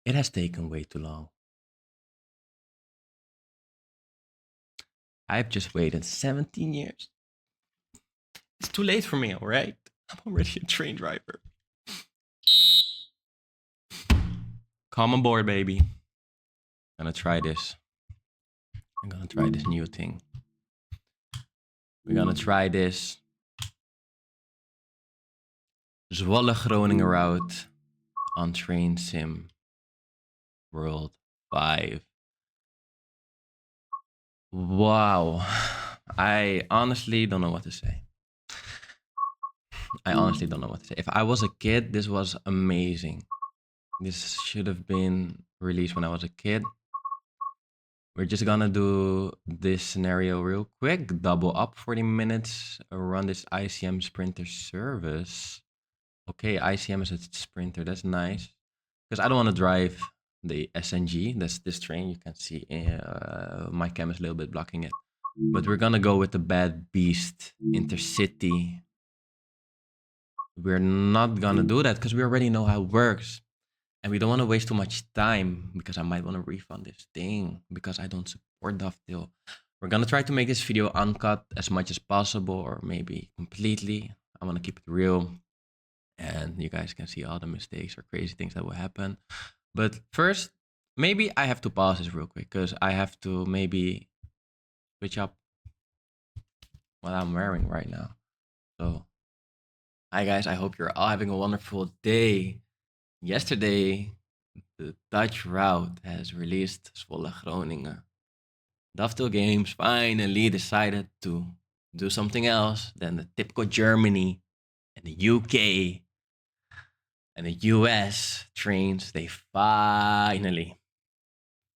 It has taken way too long. I've just waited 17 years. It's too late for me, all right? I'm already a train driver. Come on board, baby. I'm gonna try this. I'm gonna try this new thing. We're gonna try this Zwolle Groningen route on Train Sim World 5. Wow. I honestly don't know what to say. I honestly don't know what to say. If I was a kid, this was amazing. This should have been released when I was a kid. We're just gonna do this scenario real quick. Double up 40 minutes. Run this ICM sprinter service. Okay, ICM is a sprinter. That's nice. Because I don't want to drive the SNG. That's this train. You can see my cam is a little bit blocking it. But we're gonna go with the Bad Beast Intercity. We're not gonna do that because we already know how it works. And we don't want to waste too much time because I might want to refund this thing because I don't support Dovetail. We're gonna try to make this video uncut as much as possible, or maybe completely. I want to keep it real, and you guys can see all the mistakes or crazy things that will happen. But first, maybe I have to pause this real quick because I have to maybe switch up what I'm wearing right now. So, hi guys, I hope you're all having a wonderful day. Yesterday, the Dutch route has released Zwolle Groningen. Dovetail Games finally decided to do something else than the typical Germany and the UK and the US trains. They finally,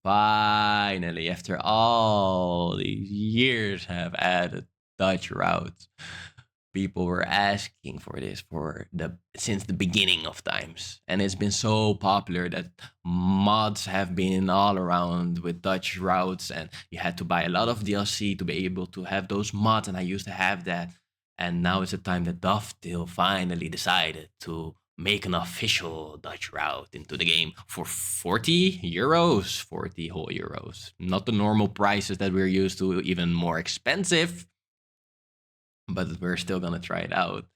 after all these years, have added Dutch routes. People were asking for this since the beginning of times, and it's been so popular that mods have been all around with Dutch routes, and you had to buy a lot of DLC to be able to have those mods, and I used to have that. And now it's the time that Dovetail finally decided to make an official Dutch route into the game for 40 euros, 40 whole euros. Not the normal prices that we're used to, even more expensive, but we're still gonna try it out.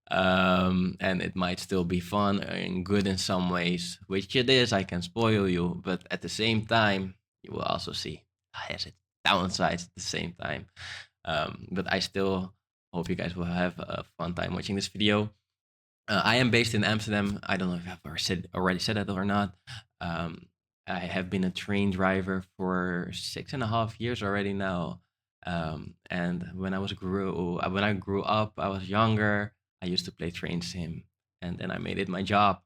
And it might still be fun and good in some ways, which it is. I can spoil you, but at the same time, you will also see has its downsides at the same time. But I still hope you guys will have a fun time watching this video. I am based in Amsterdam. I don't know if I've already said that or not. I have been a train driver for 6.5 years already now. And when I grew up, I was younger. I used to play train sim, and then I made it my job,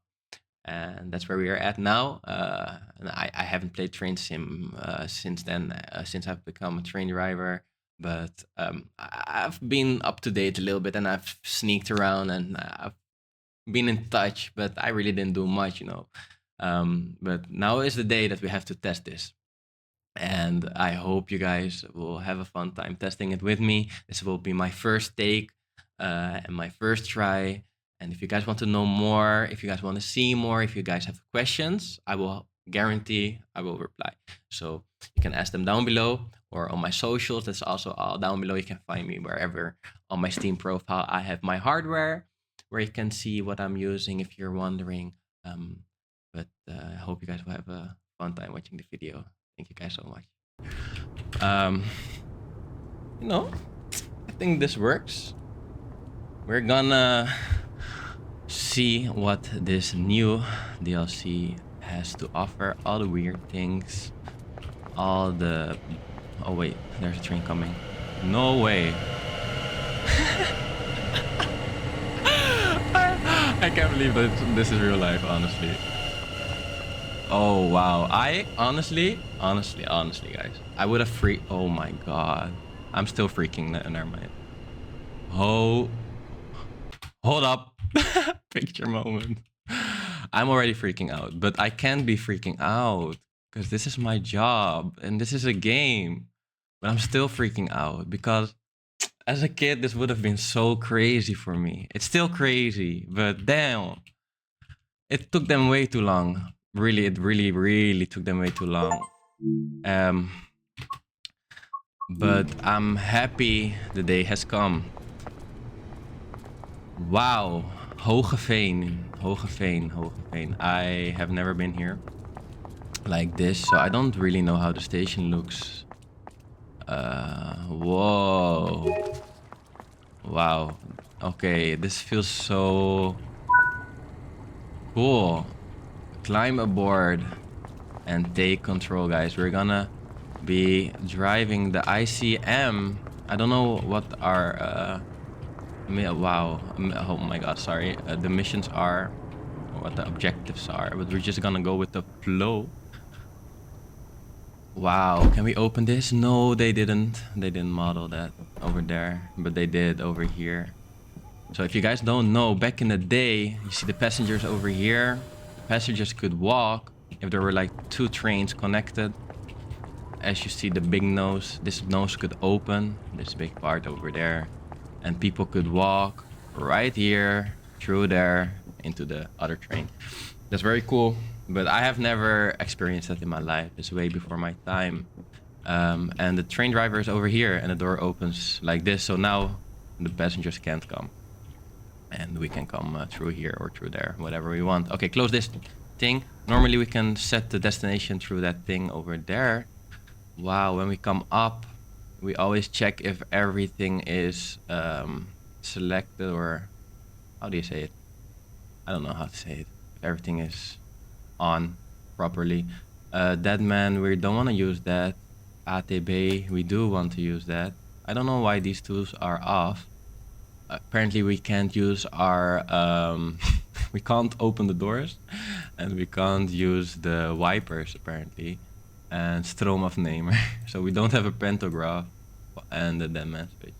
and that's where we are at now. And I haven't played train sim since then, since I've become a train driver. But I've been up to date a little bit, and I've sneaked around, and I've been in touch, but I really didn't do much, you know. But now is the day that we have to test this. And I hope you guys will have a fun time testing it with me. This will be my first take and my first try. And if you guys want to know more, if you guys want to see more, if you guys have questions, I will guarantee I will reply. So you can ask them down below or on my socials. That's also all down below. You can find me wherever on my Steam profile. I have my hardware where you can see what I'm using if you're wondering. But I hope you guys will have a fun time watching the video. Thank you guys so much. You know, I think this works. We're gonna see what this new DLC has to offer. All the weird things, all the... Oh wait, there's a train coming. No way. I can't believe that this is real life, honestly. Oh wow, I honestly guys, I would have freaked. Oh my god, I'm still freaking. Never mind. Oh, hold up. Picture moment. I'm already freaking out, but I can't be freaking out because this is my job and this is a game. But I'm still freaking out because as a kid, this would have been so crazy for me. It's still crazy, but damn, it took them way too long. Really, it really took them way too long. But I'm happy the day has come. Wow, Hogeveen. I have never been here like this, so I don't really know how the station looks. Whoa. Wow. Okay, this feels so cool. Climb aboard and take control, guys. We're gonna be driving the ICM. I don't know what our wow. Oh my god, sorry. The missions are, or what the objectives are, but we're just gonna go with the flow. Wow, can we open this? No, they didn't. They didn't model that over there, but they did over here. So if you guys don't know, back in the day, you see the passengers over here. Passengers could walk if there were like 2 trains connected. As you see the big nose, this nose could open, this big part over there. And people could walk right here, through there, into the other train. That's very cool, but I have never experienced that in my life. It's way before my time. And the train driver is over here and the door opens like this. So now the passengers can't come. And we can come through here or through there, whatever we want. Okay, close this thing. Normally we can set the destination through that thing over there. Wow, when we come up, we always check if everything is selected, or how do you say it? I don't know how to say it. If everything is on properly. Deadman, we don't want to use that. ATB, we do want to use that. I don't know why these tools are off. Apparently we can't use our we can't open the doors, and we can't use the wipers apparently, and stroomafnemer. So we don't have a pantograph and the deadman switch.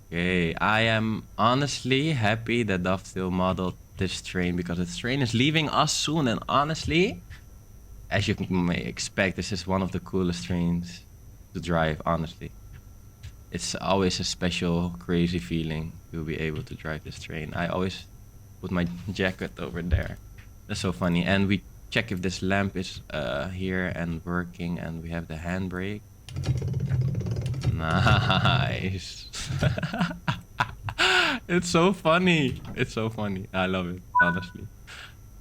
Okay, I am honestly happy that Dovetail modeled this train, because this train is leaving us soon, and honestly, as you may expect, this is one of the coolest trains to drive, honestly. It's always a special, crazy feeling to be able to drive this train. I always put my jacket over there. That's so funny. And we check if this lamp is here and working, and we have the handbrake. Nice. It's so funny. It's so funny. I love it, honestly.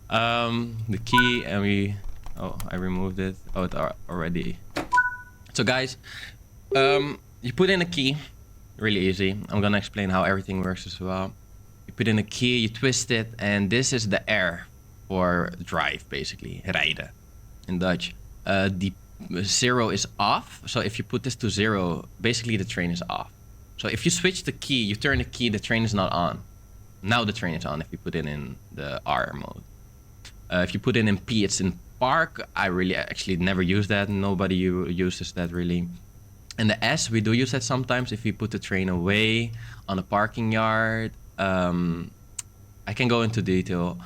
The key, and we... Oh, I removed it. Oh, it's already... So guys, you put in a key, really easy. I'm gonna explain how everything works as well. You put in a key, you twist it, and this is the R for drive, basically. Rijden in Dutch. The 0 is off, so if you put this to 0, basically the train is off. So if you switch the key, you turn the key, the train is not on. Now the train is on if you put it in the R mode. If you put it in P, it's in park. I really actually never use that. Nobody uses that really. And the S, we do use that sometimes if we put the train away on a parking yard. I can go into detail,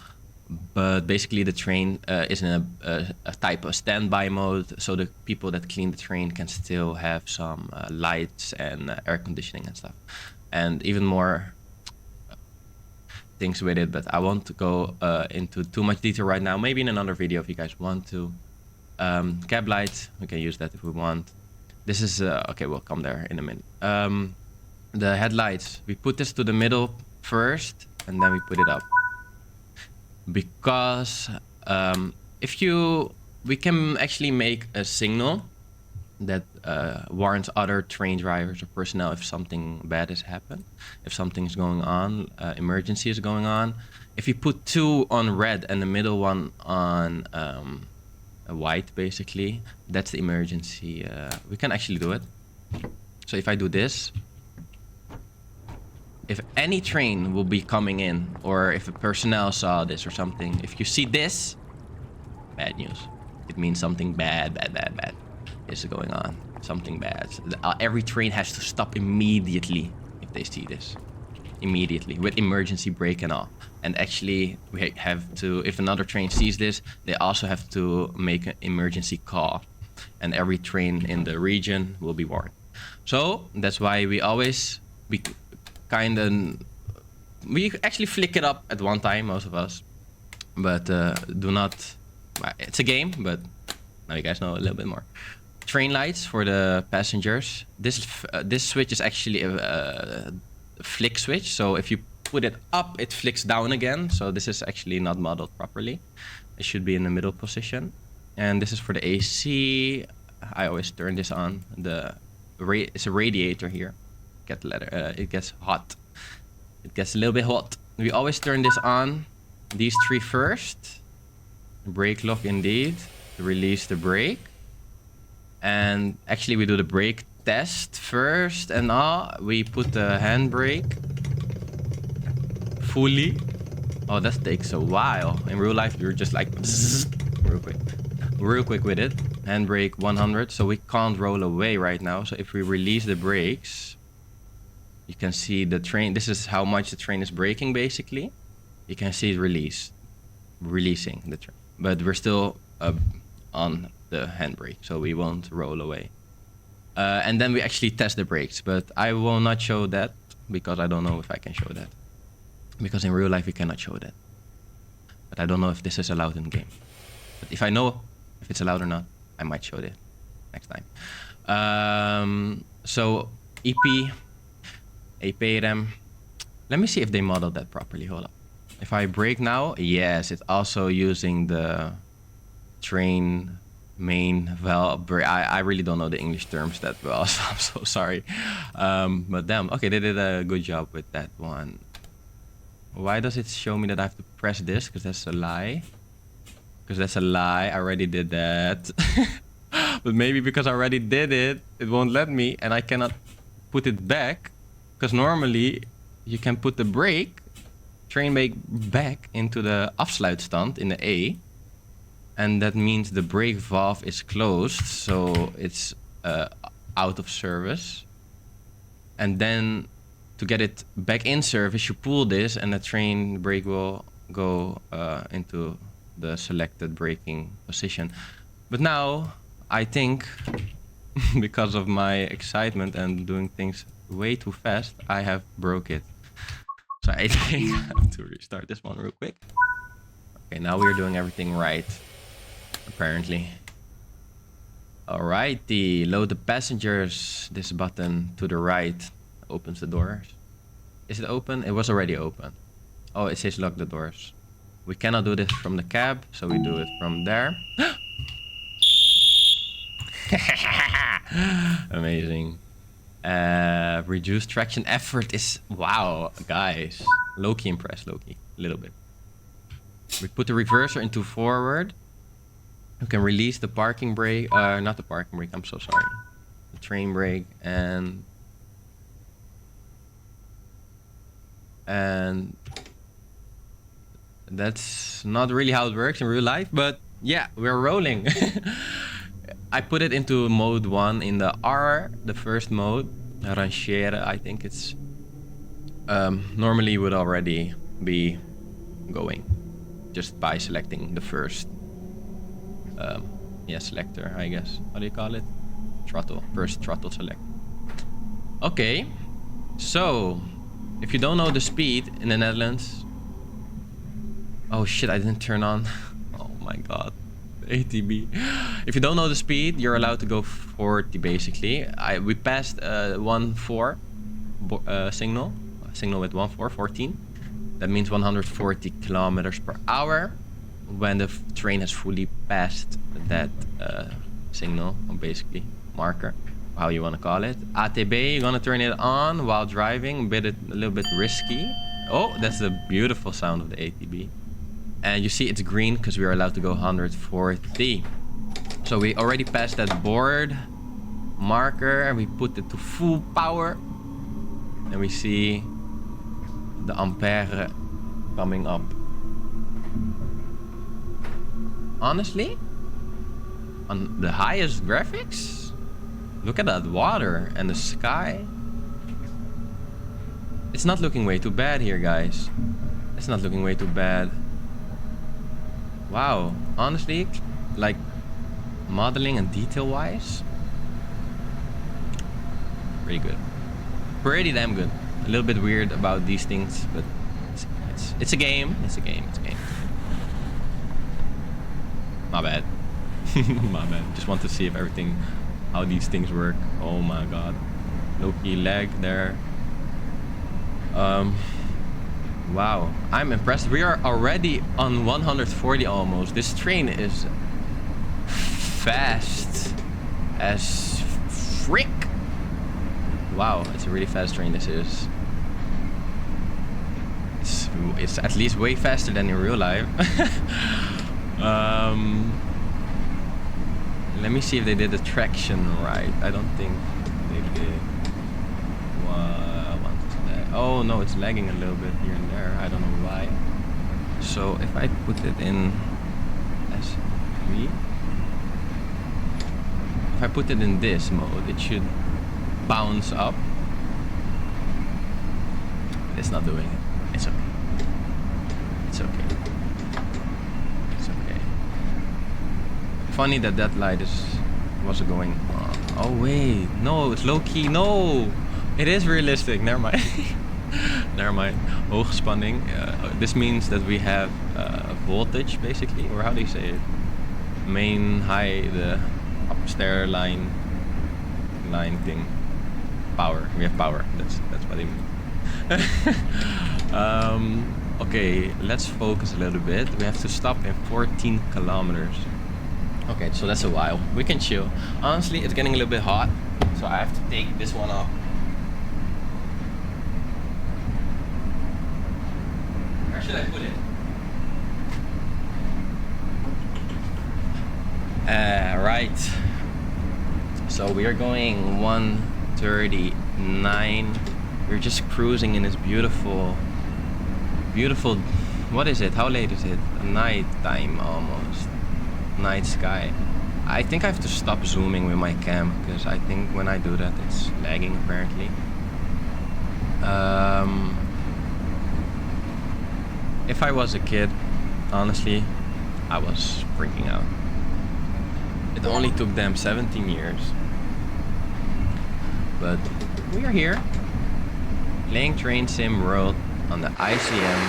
but basically the train is in a type of standby mode, so the people that clean the train can still have some lights and air conditioning and stuff, and even more things with it. But I won't go into too much detail right now. Maybe in another video if you guys want to. Cab lights, we can use that if we want. This is okay, we'll come there in a minute. The headlights, we put this to the middle first, and then we put it up, because we can actually make a signal that warns other train drivers or personnel if something bad has happened, if something is going on, emergency is going on. If you put 2 on red and the middle one on white, basically, that's the emergency. We can actually do it. So if I do this, if any train will be coming in, or if a personnel saw this or something, if you see this, bad news. It means something bad is going on. Something bad. Every train has to stop immediately if they see this. Immediately, with emergency brake and all. And actually, we have to, if another train sees this, they also have to make an emergency call. And every train in the region will be warned. So that's why we always we actually flick it up at one time, most of us. But do not It's a game, but now you guys know a little bit more. Train lights for the passengers. This switch is actually a flick switch. So if you put it up, it flicks down again. So this is actually not modeled properly. It should be in the middle position. And this is for the AC. I always turn this on. It's a radiator here. It gets hot. It gets a little bit hot. We always turn this on. These three first. Brake lock indeed. To release the brake. And actually we do the brake test first. And we put the handbrake fully. Oh, that takes a while. In real life, you're just like real quick with it. Handbrake 100. So we can't roll away right now. So if we release the brakes, you can see the train. This is how much the train is braking, basically. You can see it releasing the train. But we're still on the handbrake, so we won't roll away. And then we actually test the brakes, but I will not show that because I don't know if I can show that. Because in real life we cannot show that. But I don't know if this is allowed in game. But if I know if it's allowed or not, I might show it next time. So EP, APRM. Let me see if they modeled that properly. Hold up. If I brake now, yes, it's also using the train main valve. I really don't know the English terms that well, so I'm so sorry. But damn, okay, they did a good job with that one. Why does it show me that I have to press this? Because that's a lie. I already did that. But maybe because I already did it, it won't let me and I cannot put it back. Because normally you can put the brake, train brake back into the afsluitstand in the A. And that means the brake valve is closed, so it's out of service. And then to get it back in service, you pull this and the train brake will go into the selected braking position. But now, I think, because of my excitement and doing things way too fast, I have broke it. So I think I have to restart this one real quick. Okay, now we're doing everything right. Apparently. Alrighty, load the passengers. This button to the right opens the doors. Is it open? It was already open. Oh, it says lock the doors. We cannot do this from the cab, so we do it from there. Amazing. Reduced traction effort is... Wow, guys. Low-key impressed, low-key. A little bit. We put the reverser into forward. You can release the parking brake, not the parking brake, I'm so sorry. The train brake and that's not really how it works in real life, but yeah, we're rolling. I put it into mode 1 in the R, the first mode, rangeren, I think it's normally would already be going just by selecting the first selector, I guess. What do you call it? Throttle. First throttle select. Okay. So, if you don't know the speed in the Netherlands... Oh shit, I didn't turn on. Oh my god. ATB. If you don't know the speed, you're allowed to go 40 basically. We passed 1.4 signal with 1.4, That means 140 kilometers per hour. When the train has fully passed that signal, or basically marker, how you want to call it. ATB, you're gonna turn it on while driving, a little bit risky. Oh, that's the beautiful sound of the ATB. And you see it's green because we are allowed to go 140. So we already passed that board marker and we put it to full power. And we see the ampere coming up. Honestly, on the highest graphics, look at that water and the sky. It's not looking way too bad here, guys. It's not looking way too bad. Wow, honestly, like modeling and detail wise, pretty good. Pretty damn good. A little bit weird about these things, but it's a game. It's a game. My bad. My bad. Just want to see if everything, how these things work. Oh my god. Low-key lag there. Wow. I'm impressed. We are already on 140 almost. This train is fast as frick. Wow, it's a really fast train this is. It's at least way faster than in real life. Let me see if they did the traction right. I don't think they did. Oh no, it's lagging a little bit here and there. I don't know why. So if I put it in S3, if I put it in this mode, it should bounce up. It's not doing it. It's okay. It's okay. It's okay. Funny that that light was going on. Oh wait, no, it's low key. No, it is realistic. Never mind. Never mind. Hoogspanning. This means that we have voltage basically, or how do you say it? Main, high, the upstairs line thing. Power. We have power. That's what I mean. Okay, let's focus a little bit. We have to stop in 14 kilometers. Okay, so that's a while. We can chill. Honestly, it's getting a little bit hot, so I have to take this one off. Where should I put it? Right. So we are going 139. We're just cruising in this beautiful, what is it? How late is it? Night time almost. Night sky. I think I have to stop zooming with my cam because I think when I do that it's lagging apparently. If I was a kid, honestly, I was freaking out. It only took them 17 years. But we are here. Playing Train Sim World on the ICM.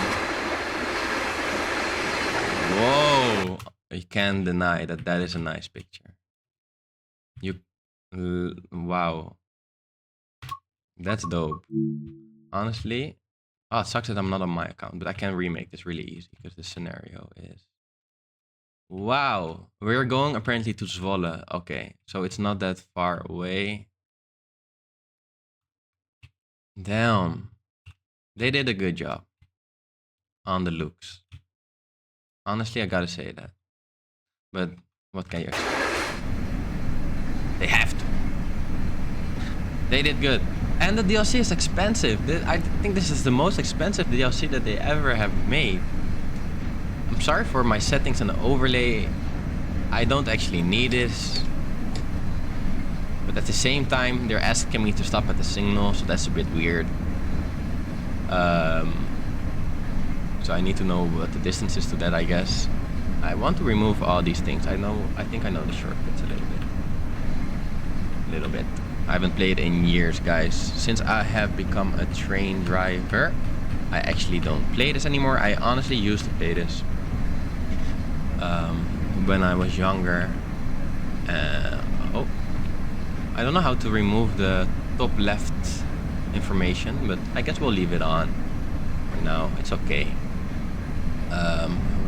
Whoa! You can't deny that that is a nice picture. Wow. That's dope. Honestly, oh, it sucks that I'm not on my account, but I can remake this really easy because the scenario is... Wow. We're going apparently to Zwolle. Okay, so it's not that far away. Damn. They did a good job on the looks. Honestly, I gotta say that. But what can you expect? They have to. They did good. And the DLC is expensive. I think this is the most expensive DLC that they ever have made. I'm sorry for my settings and the overlay. I don't actually need this. But at the same time, they're asking me to stop at the signal, so that's a bit weird. So I need to know what the distance is to that, I guess. I want to remove all these things. I think I know the shortcuts a little bit. I haven't played in years, guys. Since I have become a Traindriver, I actually don't play this anymore. I honestly used to play this when I was younger. Oh, I don't know how to remove the top left information, but I guess we'll leave it on for now. It's okay.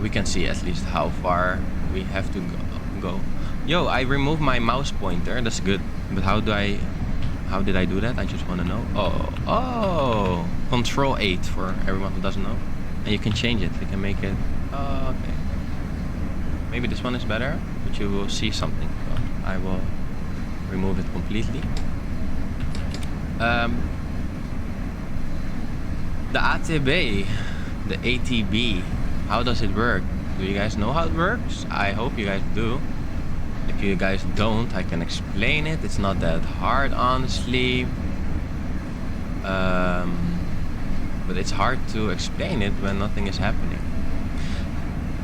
We can see at least how far we have to go. Yo, I removed my mouse pointer. That's good. But how did I do that? I just want to know. Oh, Control 8 for everyone who doesn't know. And you can change it. You can make it. Oh, okay. Maybe this one is better, but you will see something. So I will remove it completely. The ATB, the ATB. How does it work? Do you guys know how it works? I hope you guys do. If you guys don't, I can explain it. It's not that hard, honestly. But it's hard to explain it when nothing is happening.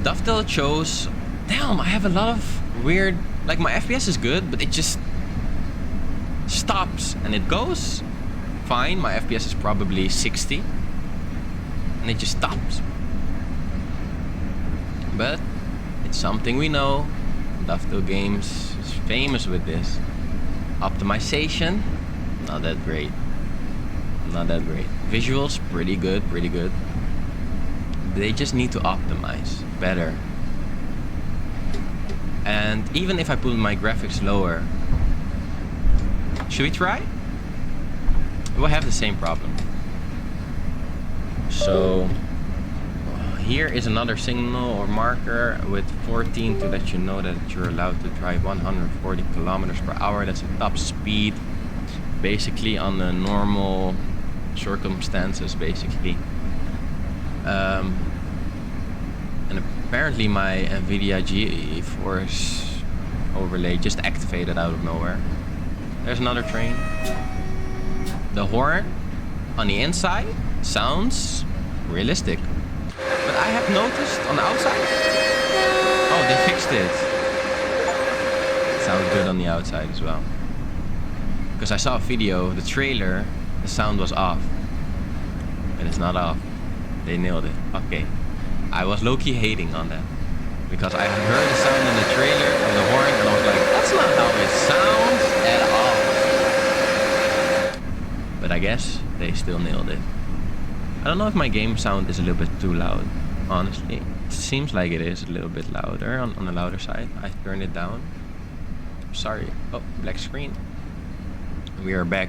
Dovetail chose... Damn, I have a lot of weird... Like, my FPS is good, but it just stops. And it goes fine. My FPS is probably 60. And it just stops. But it's something we know. Dovetail Games is famous with this. Optimization, not that great. Not that great. Visuals, pretty good, pretty good. They just need to optimize better. And even if I put my graphics lower, should we try? We'll have the same problem. So here is another signal or marker with 14 to let you know that you're allowed to drive 140 kilometers per hour. That's a top speed, basically on the normal circumstances, basically. And apparently my NVIDIA GeForce overlay just activated out of nowhere. There's another train. The horn on the inside sounds realistic. But I have noticed on the outside... Oh, they fixed it. It sounds good on the outside as well. Because I saw a video, the trailer, the sound was off. And it's not off. They nailed it. Okay. I was low-key hating on that. Because I heard the sound in the trailer of the horn and I was like, that's not how it sounds at all. But I guess they still nailed it. I don't know if my game sound is a little bit too loud, honestly. It seems like it is a little bit louder on the louder side. I turned it down. Sorry. Oh, black screen. We are back.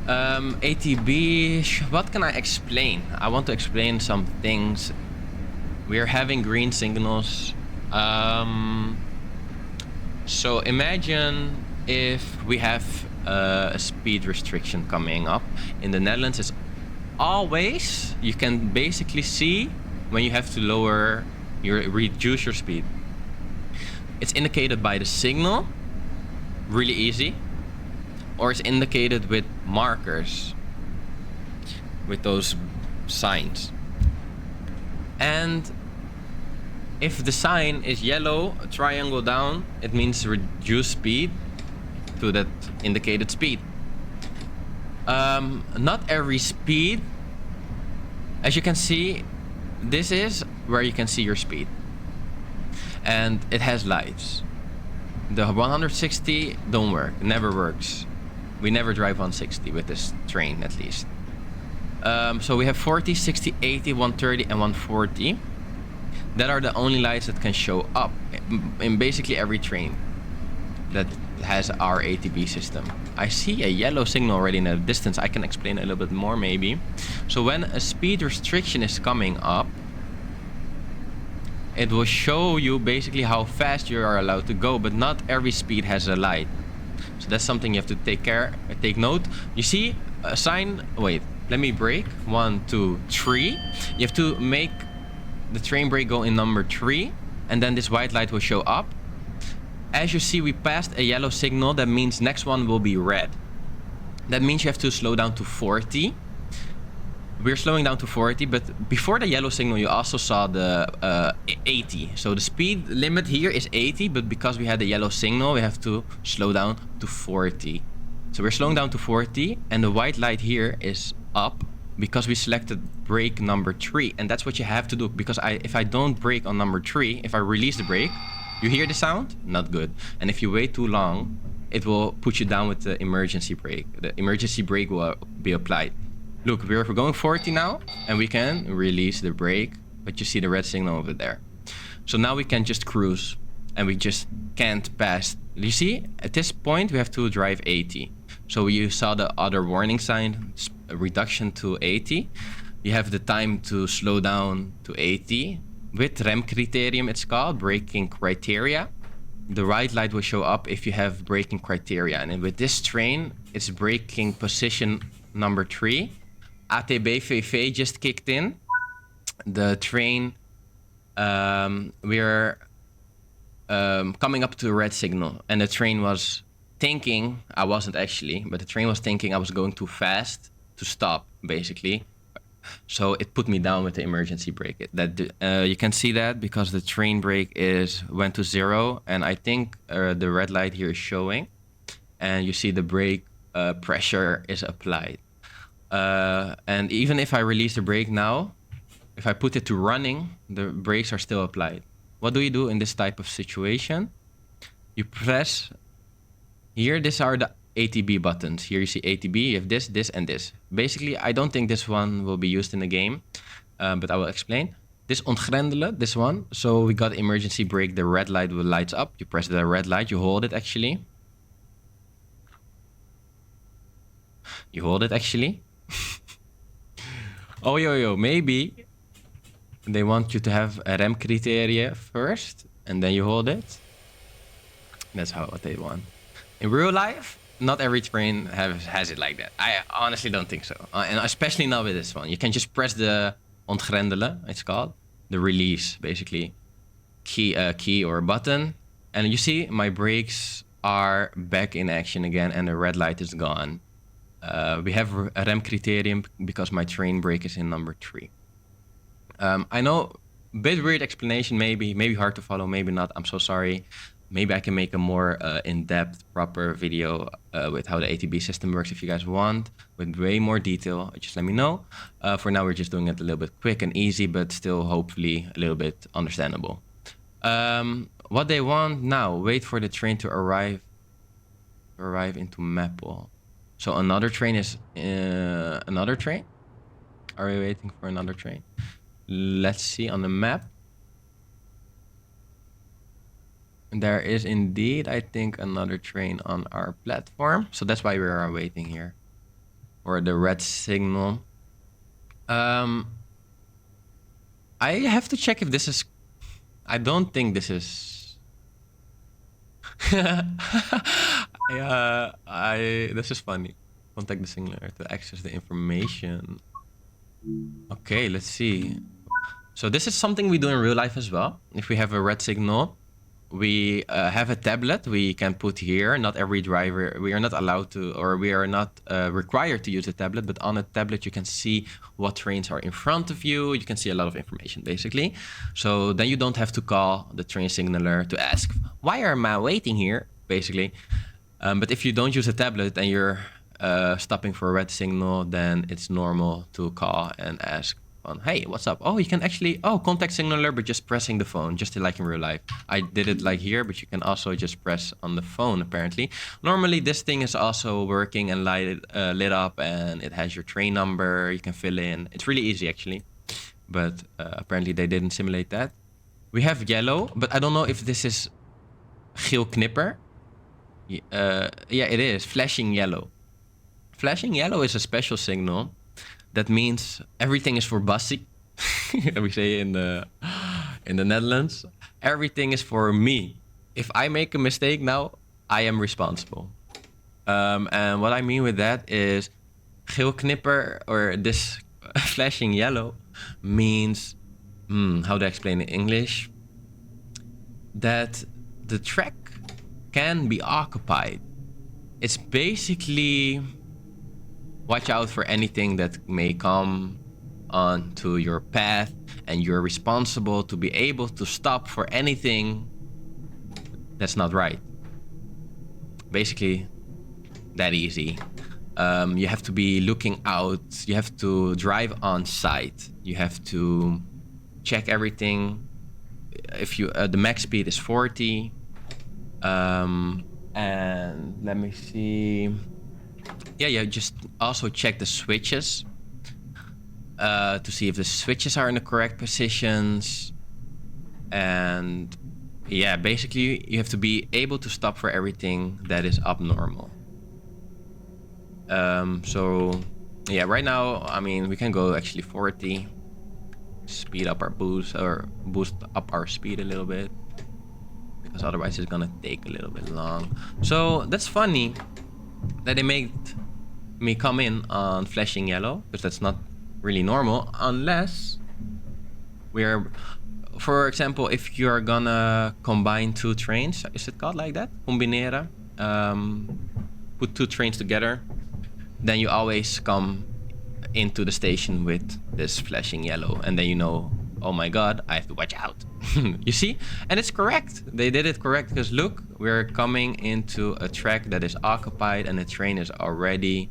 ATB, what can I explain? I want to explain some things. We are having green signals. So imagine if we have a speed restriction coming up. In the Netherlands, it's always, you can basically see when you have to reduce your speed. It's indicated by the signal, really easy. Or it's indicated with markers, with those signs. And if the sign is yellow, a triangle down, it means reduce speed to that indicated speed. Not every speed. As you can see, this is where you can see your speed. And it has lights. The 160 don't work, it never works. We never drive 160 with this train, at least. So we have 40, 60, 80, 130 and 140. That are the only lights that can show up in basically every train that has our ATB system. I see a yellow signal already in the distance. I can explain a little bit more maybe. So when a speed restriction is coming up, it will show you basically how fast you are allowed to go, but not every speed has a light. So that's something you have to take note. You see a sign, wait, let me brake. 1, 2, 3. You have to make the train brake go in number 3, and then this white light will show up. As you see, we passed a yellow signal. That means next one will be red. That means you have to slow down to 40. We're slowing down to 40, but before the yellow signal, you also saw the 80. So the speed limit here is 80, but because we had the yellow signal, we have to slow down to 40. So we're slowing down to 40, and the white light here is up because we selected brake number 3. And that's what you have to do, because if I don't brake on number 3, if I release the brake, you hear the sound? Not good. And if you wait too long, it will put you down with the emergency brake. The emergency brake will be applied. Look, we're going 40 now, and we can release the brake, but you see the red signal over there. So now we can just cruise, and we just can't pass. You see, at this point, we have to drive 80. So you saw the other warning sign, reduction to 80. You have the time to slow down to 80. With rem criterium, it's called, braking criteria. The right light will show up if you have braking criteria. And with this train, it's braking position number 3. ATB VV just kicked in. The train, we're coming up to a red signal, and the train was thinking, I wasn't actually, but the train was thinking I was going too fast to stop, basically. So it put me down with the emergency brake. You can see that because the train brake went to 0, and I think the red light here is showing, and you see the brake pressure is applied. And even if I release the brake now, if I put it to running, the brakes are still applied. What do you do in this type of situation? You press here. These are the ATB buttons. Here you see ATB. You have this, this, and this. Basically, I don't think this one will be used in the game, but I will explain. This ontgrendelen, this one. So we got emergency brake. The red light will lights up. You press the red light. You hold it actually. You hold it actually. Oh, yo, maybe they want you to have a rem criteria first, and then you hold it. That's what they want. In real life, not every train has it like that. I honestly don't think so. And especially not with this one. You can just press the ontgrendelen, it's called. The release, basically. Key or button. And you see my brakes are back in action again and the red light is gone. We have a rem criterium because my train brake is in number 3. I know, a bit weird explanation, maybe hard to follow, maybe not. I'm so sorry. Maybe I can make a more in-depth, proper video with how the ATB system works if you guys want, with way more detail. Just let me know. For now, we're just doing it a little bit quick and easy, but still hopefully a little bit understandable. What they want now, wait for the train to arrive into Meppel. So another train is another train? Are we waiting for another train? Let's see on the map. There is indeed, I think, another train on our platform. So that's why we are waiting here. Or the red signal. I have to check if this is... I don't think this is... This is funny. Contact the signaler to access the information. Okay, let's see. So this is something we do in real life as well. If we have a red signal, we have a tablet we can put here. Not every driver, we are not allowed to, or we are not required to use a tablet, but on a tablet you can see what trains are in front of you. You can see a lot of information basically. So then you don't have to call the train signaler to ask, why am I waiting here? Basically. But if you don't use a tablet and you're stopping for a red signal, then it's normal to call and ask, hey, what's up? Oh, you can actually, contact signaler, but just pressing the phone, just like in real life. I did it like here, but you can also just press on the phone, apparently. Normally, this thing is also working and lit up, and it has your train number. You can fill in. It's really easy, actually. But apparently, they didn't simulate that. We have yellow, but I don't know if this is geel knipper. Yeah, it is. Flashing yellow. Flashing yellow is a special signal. That means everything is for Bassie. We say in the Netherlands. Everything is for me. If I make a mistake now, I am responsible. And what I mean with that is geel knipper, or this flashing yellow, means, how do I explain it in English? That the track can be occupied. It's basically... watch out for anything that may come onto your path, and you're responsible to be able to stop for anything that's not right. Basically, that easy. You have to be looking out. You have to drive on site. You have to check everything. If you the max speed is 40. And let me see. Yeah, just also check the switches to see if the switches are in the correct positions. And yeah, basically you have to be able to stop for everything that is abnormal. So yeah, right now, I mean, we can go actually 40, speed up our boost, or boost up our speed a little bit, because otherwise it's gonna take a little bit long. So that's funny that they made me come in on flashing yellow, because that's not really normal, unless we're, for example, if you're gonna combine 2 trains, is it called like that? Combineren. Put 2 trains together, then you always come into the station with this flashing yellow, and then you know, oh my god, I have to watch out. You see? And it's correct. They did it correct, because look, we're coming into a track that is occupied and the train is already...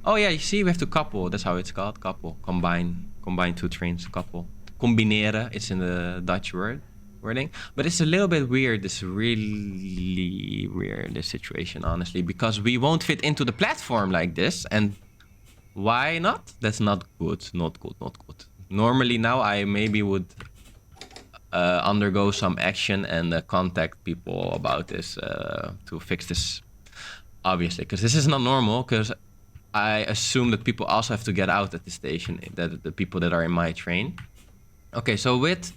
Oh yeah, you see, we have to couple. That's how it's called, couple. Combine 2 trains, couple. Combineren, it's in the Dutch word. wording. But it's a little bit weird. This really weird, this situation, honestly, because we won't fit into the platform like this. And why not? That's not good. Not good. Not good. Normally now I maybe would undergo some action and contact people about this to fix this, obviously, because this is not normal, because I assume that people also have to get out at the station, that the people that are in my train. Okay, so with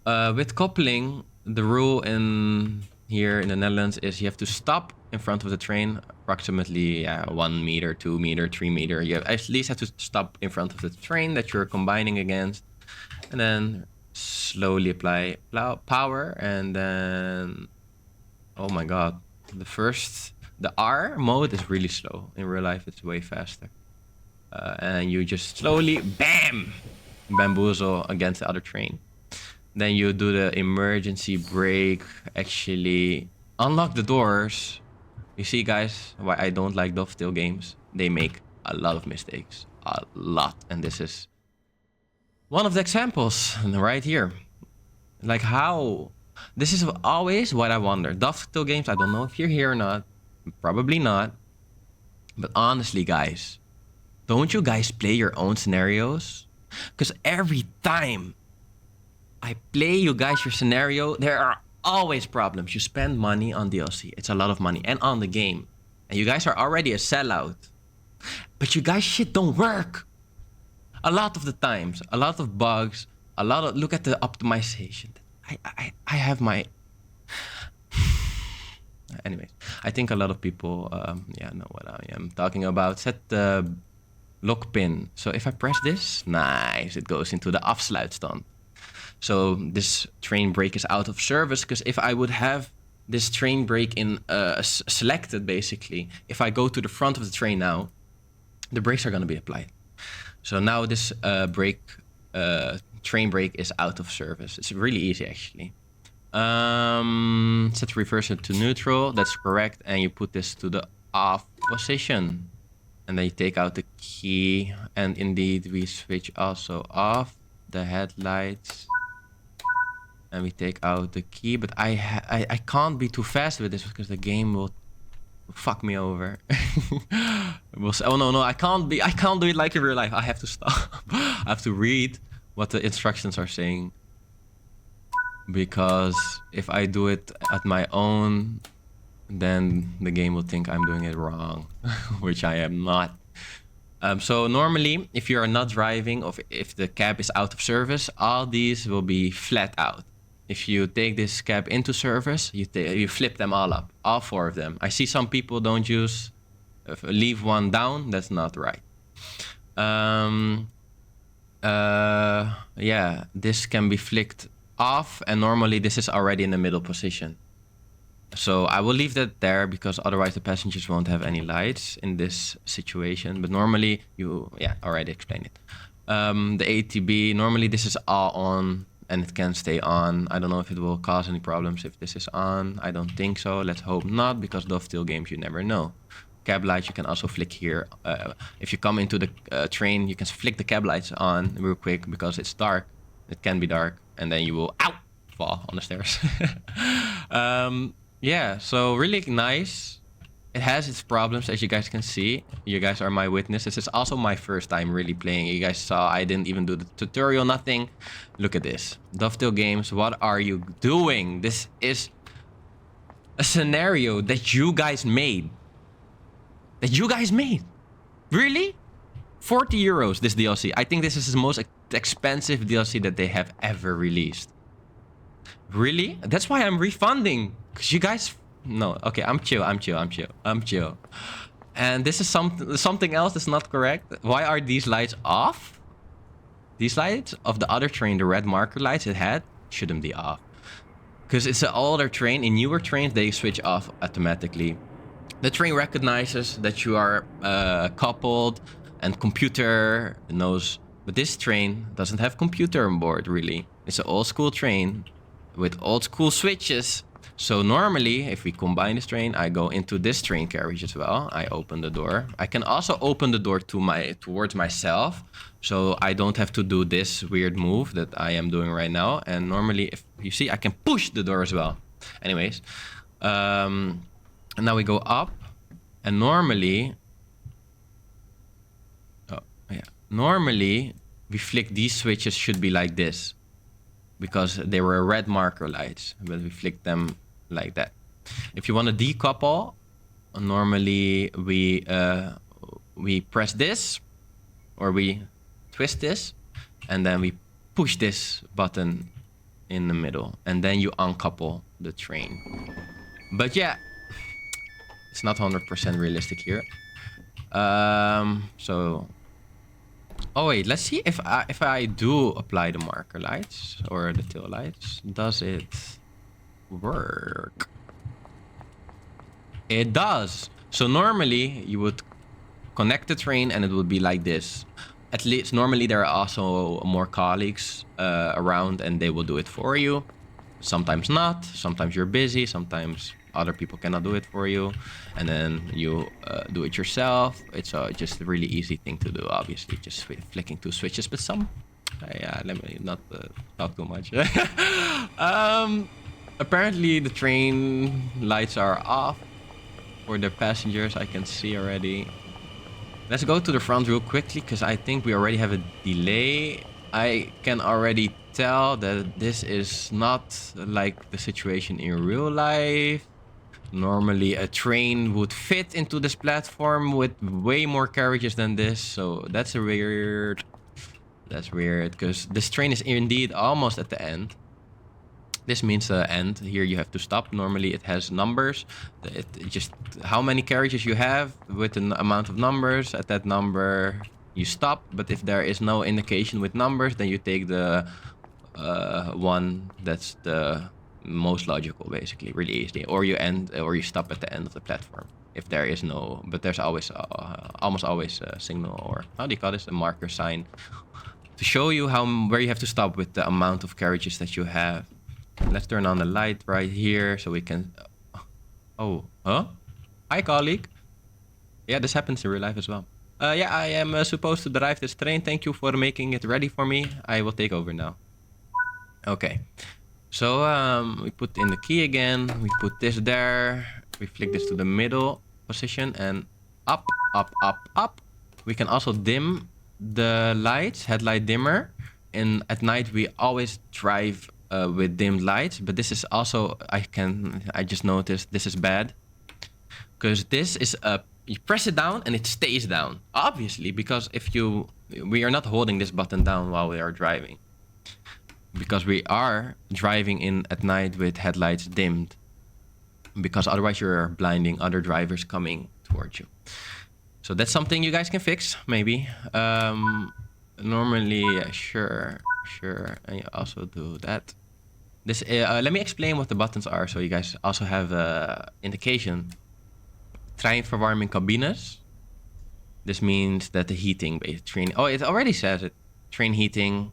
Coupoling, the rule in here in the Netherlands is you have to stop in front of the train approximately 1 meter, 2 meter, 3 meter. You at least have to stop in front of the train that you're combining against, and then slowly apply power, and then, oh my god, the R mode is really slow. In real life it's way faster, and you just slowly bamboozle against the other train. Then you do the emergency brake, actually unlock the doors. You see, guys, why I don't like Dovetail games? They make a lot of mistakes, a lot, and this is one of the examples right here. Like, how? This is always what I wonder. Dovetail games, I don't know if you're here or not. Probably not. But honestly, guys, don't you guys play your own scenarios? Because every time I play you guys your scenario, there are always problems. You spend money on DLC. It's a lot of money. And on the game. And you guys are already a sellout. But you guys shit don't work. A lot of the times, a lot of bugs, a lot of, look at the optimization. I have my, anyways, I think a lot of people, know what I am talking about. Set the lock pin. So if I press this, nice, it goes into the afsluitstand. So this train brake is out of service, because if I would have this train brake in selected, basically, if I go to the front of the train now, the brakes are going to be applied. So now this train brake is out of service. It's really easy, actually. Set reverser to neutral. That's correct. And you put this to the off position. And then you take out the key. And indeed, we switch also off the headlights. And we take out the key. But I can't be too fast with this, because the game will fuck me over. Oh no, I can't do it like in real life. I have to stop. I have to read what the instructions are saying, because if I do it at my own, then the game will think I'm doing it wrong, which I am not. So normally, if you are not driving, or if the cab is out of service, all these will be flat out. If you take this cab into service, you flip them all up, all 4 of them. I see some people don't leave one down. That's not right. Yeah, this can be flicked off, and normally this is already in the middle position. So I will leave that there, because otherwise the passengers won't have any lights in this situation. But normally already explained it. The ATB, normally this is all on, and it can stay on. I don't know if it will cause any problems if this is on. I don't think so. Let's hope not, because Dovetail games, you never know. Cab lights, you can also flick here. If you come into the train, you can flick the cab lights on real quick, because it's dark. It can be dark, and then you will fall on the stairs. Yeah, so really nice. It has its problems, as you guys can see. You guys are my witness. This is also my first time really playing. You guys saw I didn't even do the tutorial, nothing. Look at this. Dovetail games, what are you doing? This is a scenario that you guys made. Really? 40 euros, this DLC. I think this is the most expensive DLC that they have ever released. Really? That's why I'm refunding. Because you guys... No, okay, I'm chill. And this is something else that's not correct. Why are these lights off? These lights of the other train, the red marker lights it had, shouldn't be off. Because it's an older train. In newer trains, they switch off automatically. The train recognizes that you are coupled, and computer knows. But this train doesn't have computer on board, really. It's an old school train with old school switches. So normally, if we combine this train, I go into this train carriage as well. I open the door. I can also open the door towards myself, so I don't have to do this weird move that I am doing right now. And normally, if you see, I can push the door as well. Anyways, and now we go up, and normally, normally we flick these switches should be like this, because they were red marker lights, but we flick them like that. If you want to decouple, normally we press this, or we twist this, and then we push this button in the middle, and then you uncouple the train. But yeah, it's not 100% realistic here. So, oh wait, let's see if I do apply the marker lights or the tail lights. Does it work? It does. So normally you would connect the train and it would be like this. At least normally there are also more colleagues around and they will do it for you. Sometimes not. Sometimes you're busy. Sometimes other people cannot do it for you, and then you do it yourself. It's just a really easy thing to do, obviously, just flicking two switches. But some, yeah, let me not talk too much. Apparently the train lights are off for the passengers. I can see already. Let's go to the front real quickly, because I think we already have a delay. I can already tell that this is not like the situation in real life. Normally a train would fit into this platform with way more carriages than this, so that's weird. That's weird, because this train is indeed almost at the end. This means the end. Here you have to stop. Normally it has numbers. It just how many carriages you have with an amount of numbers. At that number you stop, but if there is no indication with numbers, then you take the one that's the most logical, basically, really easy. Or you stop at the end of the platform if there is no, but there's always almost always a signal, or how do you call this, a marker sign, to show you where you have to stop with the amount of carriages that you have. Let's turn on the light right here so we can. Oh, huh? Hi, colleague. Yeah, this happens in real life as well. Yeah, I am supposed to drive this train. Thank you for making it ready for me. I will take over now. Okay. So we put in the key again. We put this there. We flick this to the middle position and up, up, up, up. We can also dim the lights, headlight dimmer. And at night we always drive with dimmed lights. But this is also, I just noticed this is bad. Because this is you press it down and it stays down. Obviously, because we are not holding this button down while we are driving. Because we are driving at night with headlights dimmed. Because otherwise you're blinding other drivers coming towards you. So that's something you guys can fix, maybe. Normally, sure. And you also do that. This let me explain what the buttons are, so you guys also have indication. Treinverwarming cabines. This means that the heating, train. Oh, it already says it. Train heating.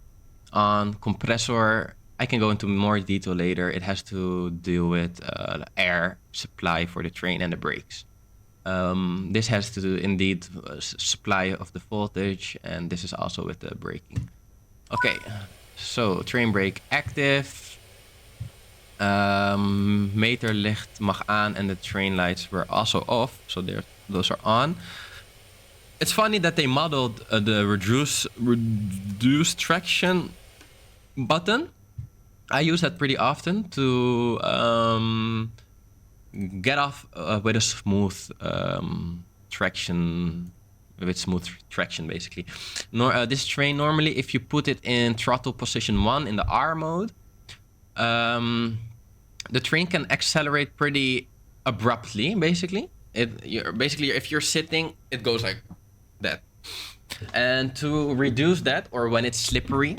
On compressor, I can go into more detail later. It has to do with air supply for the train and the brakes. This has to do indeed supply of the voltage, and this is also with the braking. Okay, so train brake active. Meter licht mag aan, and the train lights were also off, so those are on. It's funny that they modeled the reduce traction button. I use that pretty often to get off with a smooth traction, basically. This train, normally, if you put it in throttle position 1 in the R mode, the train can accelerate pretty abruptly, basically. If you're sitting, it goes like that. And to reduce that, or when it's slippery,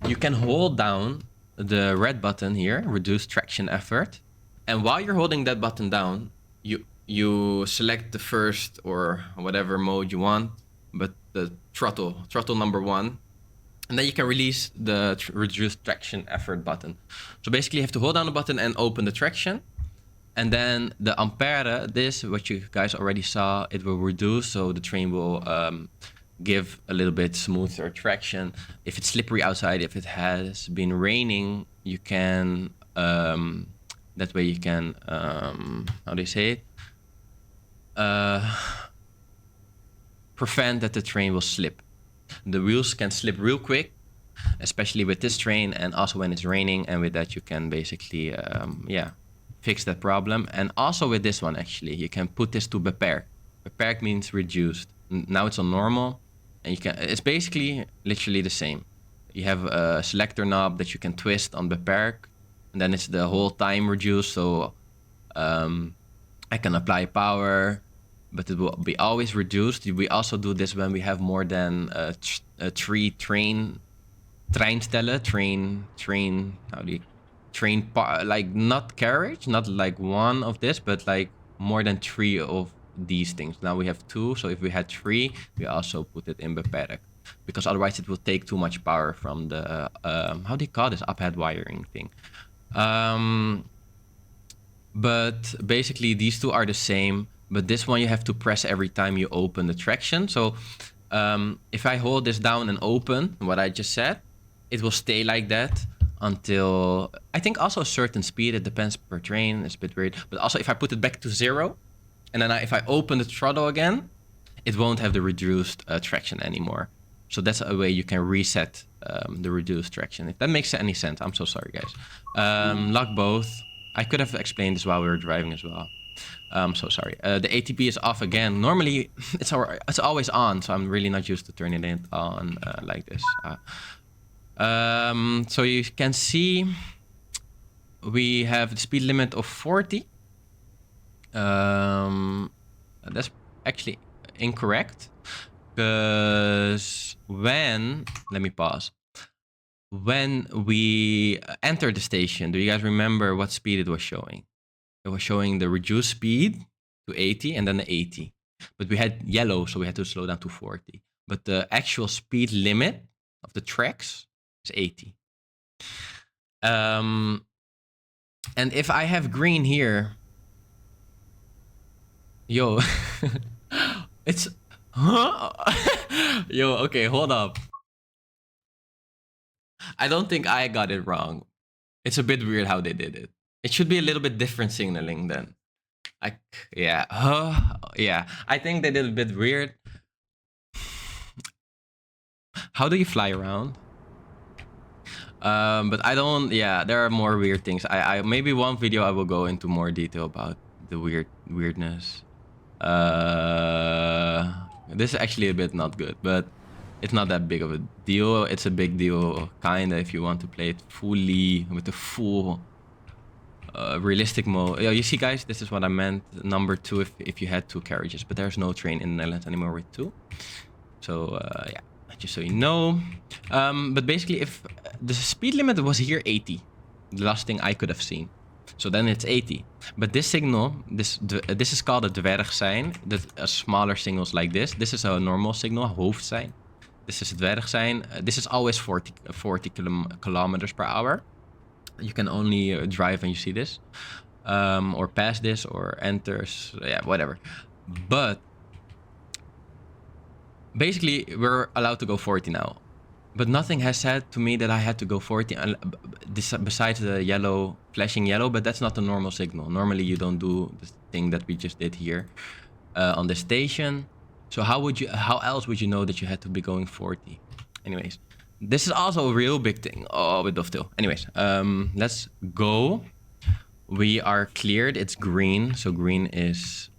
you can hold down the red button here, reduce traction effort. And while you're holding that button down, you select the first or whatever mode you want, but the throttle number 1. And then you can release the reduce traction effort button. So basically you have to hold down the button and open the traction. And then the ampere, this, what you guys already saw, it will reduce, so the train will give a little bit smoother traction. If it's slippery outside, if it has been raining, you can, that way you can, how do you say it? Prevent that the train will slip. The wheels can slip real quick, especially with this train, and also when it's raining, and with that you can basically, fix that problem. And also with this one, actually, you can put this to beperk. Beperk means reduced. Now it's on normal, and you can, it's basically literally the same. You have a selector knob that you can twist on beperk, and then it's the whole time reduced, so I can apply power, but it will be always reduced. We also do this when we have more than 3 treinstellen, like not carriage, not like one of this, but like more than 3 of these things. Now we have 2, so if we had 3, we also put it in beperk, because otherwise it will take too much power from the how do you call this, up-head wiring thing. But basically these 2 are the same, but this one you have to press every time you open the traction. So if I hold this down and open what I just said, it will stay like that until, I think also a certain speed. It depends per train, it's a bit weird. But also if I put it back to 0, and then if I open the throttle again, it won't have the reduced traction anymore. So that's a way you can reset the reduced traction. If that makes any sense, I'm so sorry, guys. Lock both. I could have explained this while we were driving as well. I'm so sorry. The ATB is off again. Normally, it's always on, so I'm really not used to turning it on like this. So you can see we have the speed limit of 40. That's actually incorrect, because let me pause. When we entered the station, do you guys remember what speed it was showing? It was showing the reduced speed to 80 and then the 80. But we had yellow, so we had to slow down to 40. But the actual speed limit of the tracks is 80. And if I have green here, yo, it's, yo, okay, hold up. I don't think I got it wrong. It's a bit weird how they did it. It should be a little bit different signaling then. Yeah. Yeah. I think they did a bit weird. How do you fly around? But I don't, yeah, there are more weird things. I maybe one video I will go into more detail about the weirdness. This is actually a bit not good, but it's not that big of a deal. It's a big deal, kinda, if you want to play it fully with the full realistic mode. Yeah, you see, guys, this is what I meant. Number 2, if you had 2 carriages, but there's no train in the Netherlands anymore with 2. So yeah, just so you know. But basically, if the speed limit was here 80, the last thing I could have seen. So then it's 80. But this signal, this is called a dwergsein. That smaller signals like this. This is a normal signal, hoofdsein. This is a dwergsein. This is always 40 kilometers per hour. You can only drive when you see this, or pass this, or enters, yeah, whatever. But basically, we're allowed to go 40 now. But nothing has said to me that I had to go 40, besides the yellow, flashing yellow, but that's not the normal signal. Normally, you don't do the thing that we just did here on the station. So how else would you know that you had to be going 40? Anyways, this is also a real big thing. Oh, with Dovetail. Anyways, let's go. We are cleared. It's green, so green is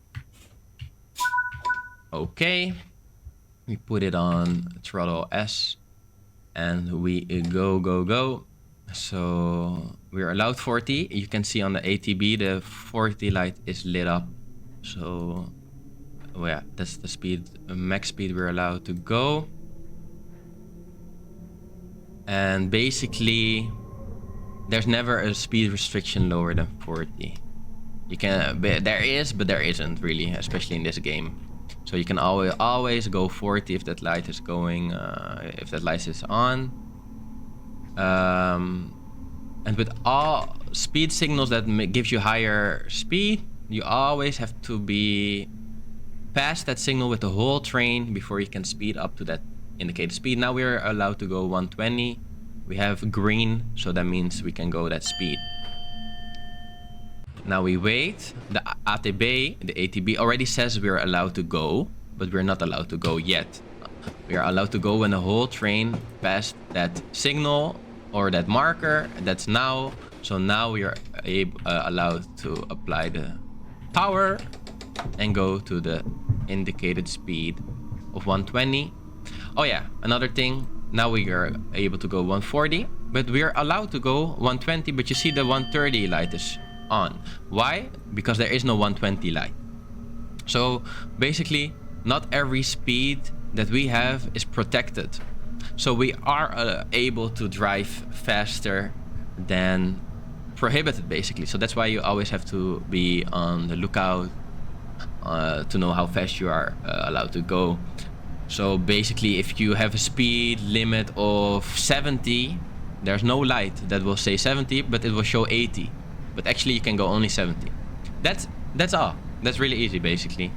okay. We put it on throttle S, and we go. So we're allowed 40. You can see on the ATB, the 40 light is lit up. So, well, yeah, that's the speed, max speed we're allowed to go. And basically, there's never a speed restriction lower than 40. You can, there is, but there isn't really, especially in this game. So you can always go 40 if that light is going, if that light is on. And with all speed signals that gives you higher speed, you always have to be past that signal with the whole train before you can speed up to that indicated speed. Now we're allowed to go 120. We have green, so that means we can go that speed. Now we wait. The ATB, the ATB already says we're allowed to go, but we're not allowed to go yet. We are allowed to go when the whole train passed that signal or that marker. That's now. So now we are allowed to apply the power and go to the indicated speed of 120. Oh yeah, another thing. Now we are able to go 140, but we are allowed to go 120. But you see the 130 light is on. Why? Because there is no 120 light. So basically, not every speed that we have is protected. So we are able to drive faster than prohibited, basically. So that's why you always have to be on the lookout to know how fast you are allowed to go. So basically, if you have a speed limit of 70, there's no light that will say 70, but it will show 80. But actually, you can go only 70. That's all. That's really easy, basically.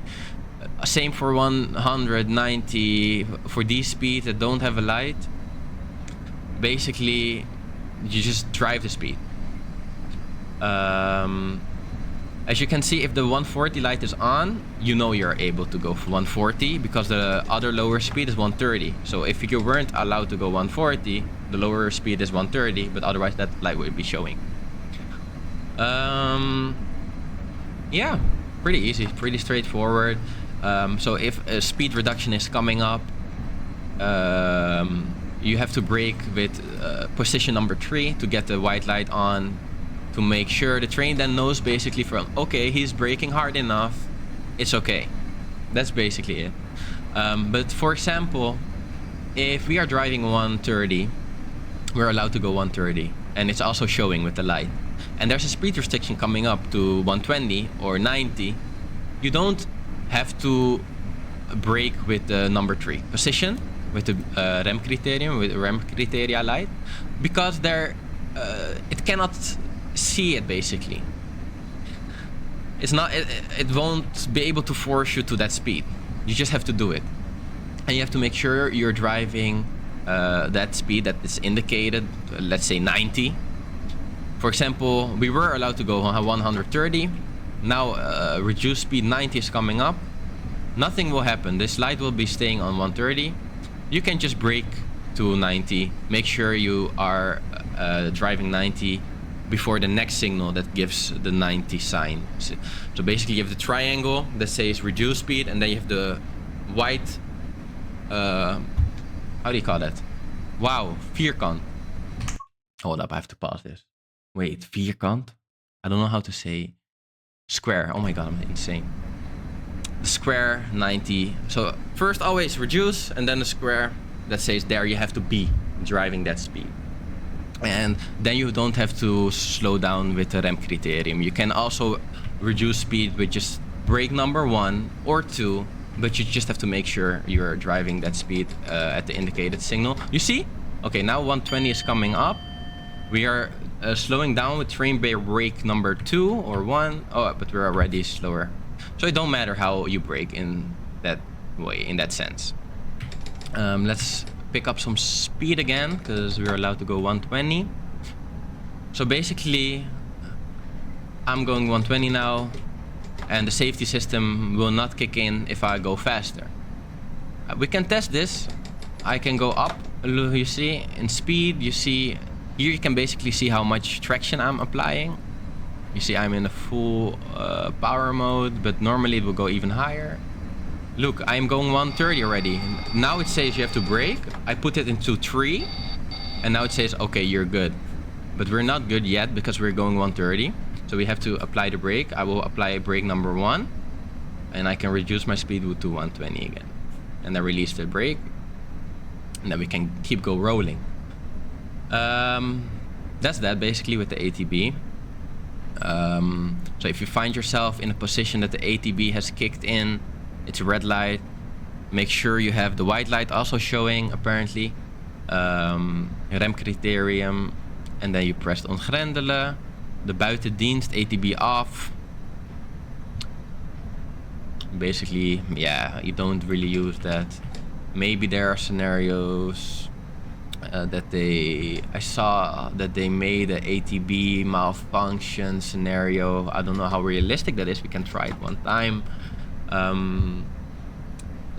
Same for 190. For these speeds that don't have a light, basically, you just drive the speed. As you can see, if the 140 light is on, you know you're able to go for 140 because the other lower speed is 130. So if you weren't allowed to go 140, the lower speed is 130, but otherwise that light would be showing. Yeah, pretty easy, pretty straightforward. So if a speed reduction is coming up, you have to brake with position number 3 to get the white light on, to make sure the train then knows basically from, okay, he's braking hard enough, it's okay. That's basically it. But for example, if we are driving 130, we're allowed to go 130, and it's also showing with the light. And there's a speed restriction coming up to 120 or 90. You don't have to brake with the number 3 position, with the rem criterion, with the rem criteria light, because there it cannot see it, basically. It's not, it won't be able to force you to that speed. You just have to do it, and you have to make sure you're driving that speed that is indicated, let's say 90. For example, we were allowed to go 130. Now reduced speed 90 is coming up. Nothing will happen. This light will be staying on 130. You can just brake to 90. Make sure you are driving 90 before the next signal that gives the 90 sign. So basically you have the triangle that says reduce speed, and then you have the white, how do you call that? Wow, vierkant. Hold up, I have to pause this. Wait, vierkant? I don't know how to say square. Oh my god, I'm insane. The square 90. So first always reduce, and then the square that says there you have to be driving that speed. And then you don't have to slow down with the rem criterium. You can also reduce speed with just brake number 1 or 2, but you just have to make sure you're driving that speed at the indicated signal. You see? Okay, now 120 is coming up. We are slowing down with train brake number 2 or 1. Oh, but we're already slower. So it don't matter how you brake in that way, in that sense. Let's pick up some speed again, because we're allowed to go 120. So basically, I'm going 120 now, and the safety system will not kick in if I go faster. We can test this. I can go up, you see, in speed. You see, here you can basically see how much traction I'm applying. You see I'm in a full power mode, but normally it will go even higher. Look, I'm going 130 already. Now it says you have to brake. I put it into 3, and now it says, okay, you're good. But we're not good yet because we're going 130. So we have to apply the brake. I will apply brake number 1, and I can reduce my speed to 120 again. And then release the brake, and then we can keep rolling. That's that basically with the ATB. So if you find yourself in a position that the ATB has kicked in, it's a red light, make sure you have the white light also showing, apparently. Rem criterium And then you press ontgrendelen. De buitendienst, ATB off. Basically, yeah, you don't really use that. Maybe there are scenarios I saw that they made an ATB malfunction scenario. I don't know how realistic that is. We can try it one time.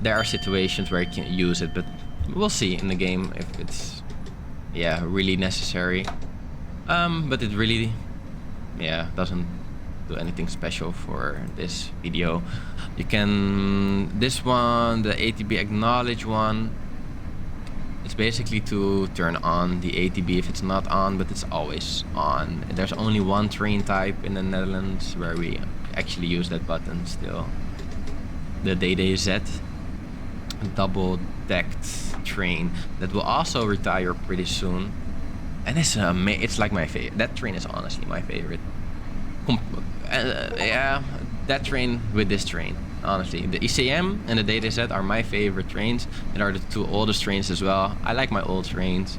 There are situations where you can use it, but we'll see in the game if it's, yeah, really necessary. But it really, yeah, doesn't do anything special for this video. You can, this one, the ATB acknowledge one, it's basically to turn on the ATB if it's not on, but it's always on. There's only one train type in the Netherlands where we actually use that button still. The DDZ, double-decked train that will also retire pretty soon. And it's like my favorite. That train is honestly my favorite. Yeah, that train with this train. Honestly, the ICM and the DDZ are my favorite trains. They are the two oldest trains as well. I like my old trains.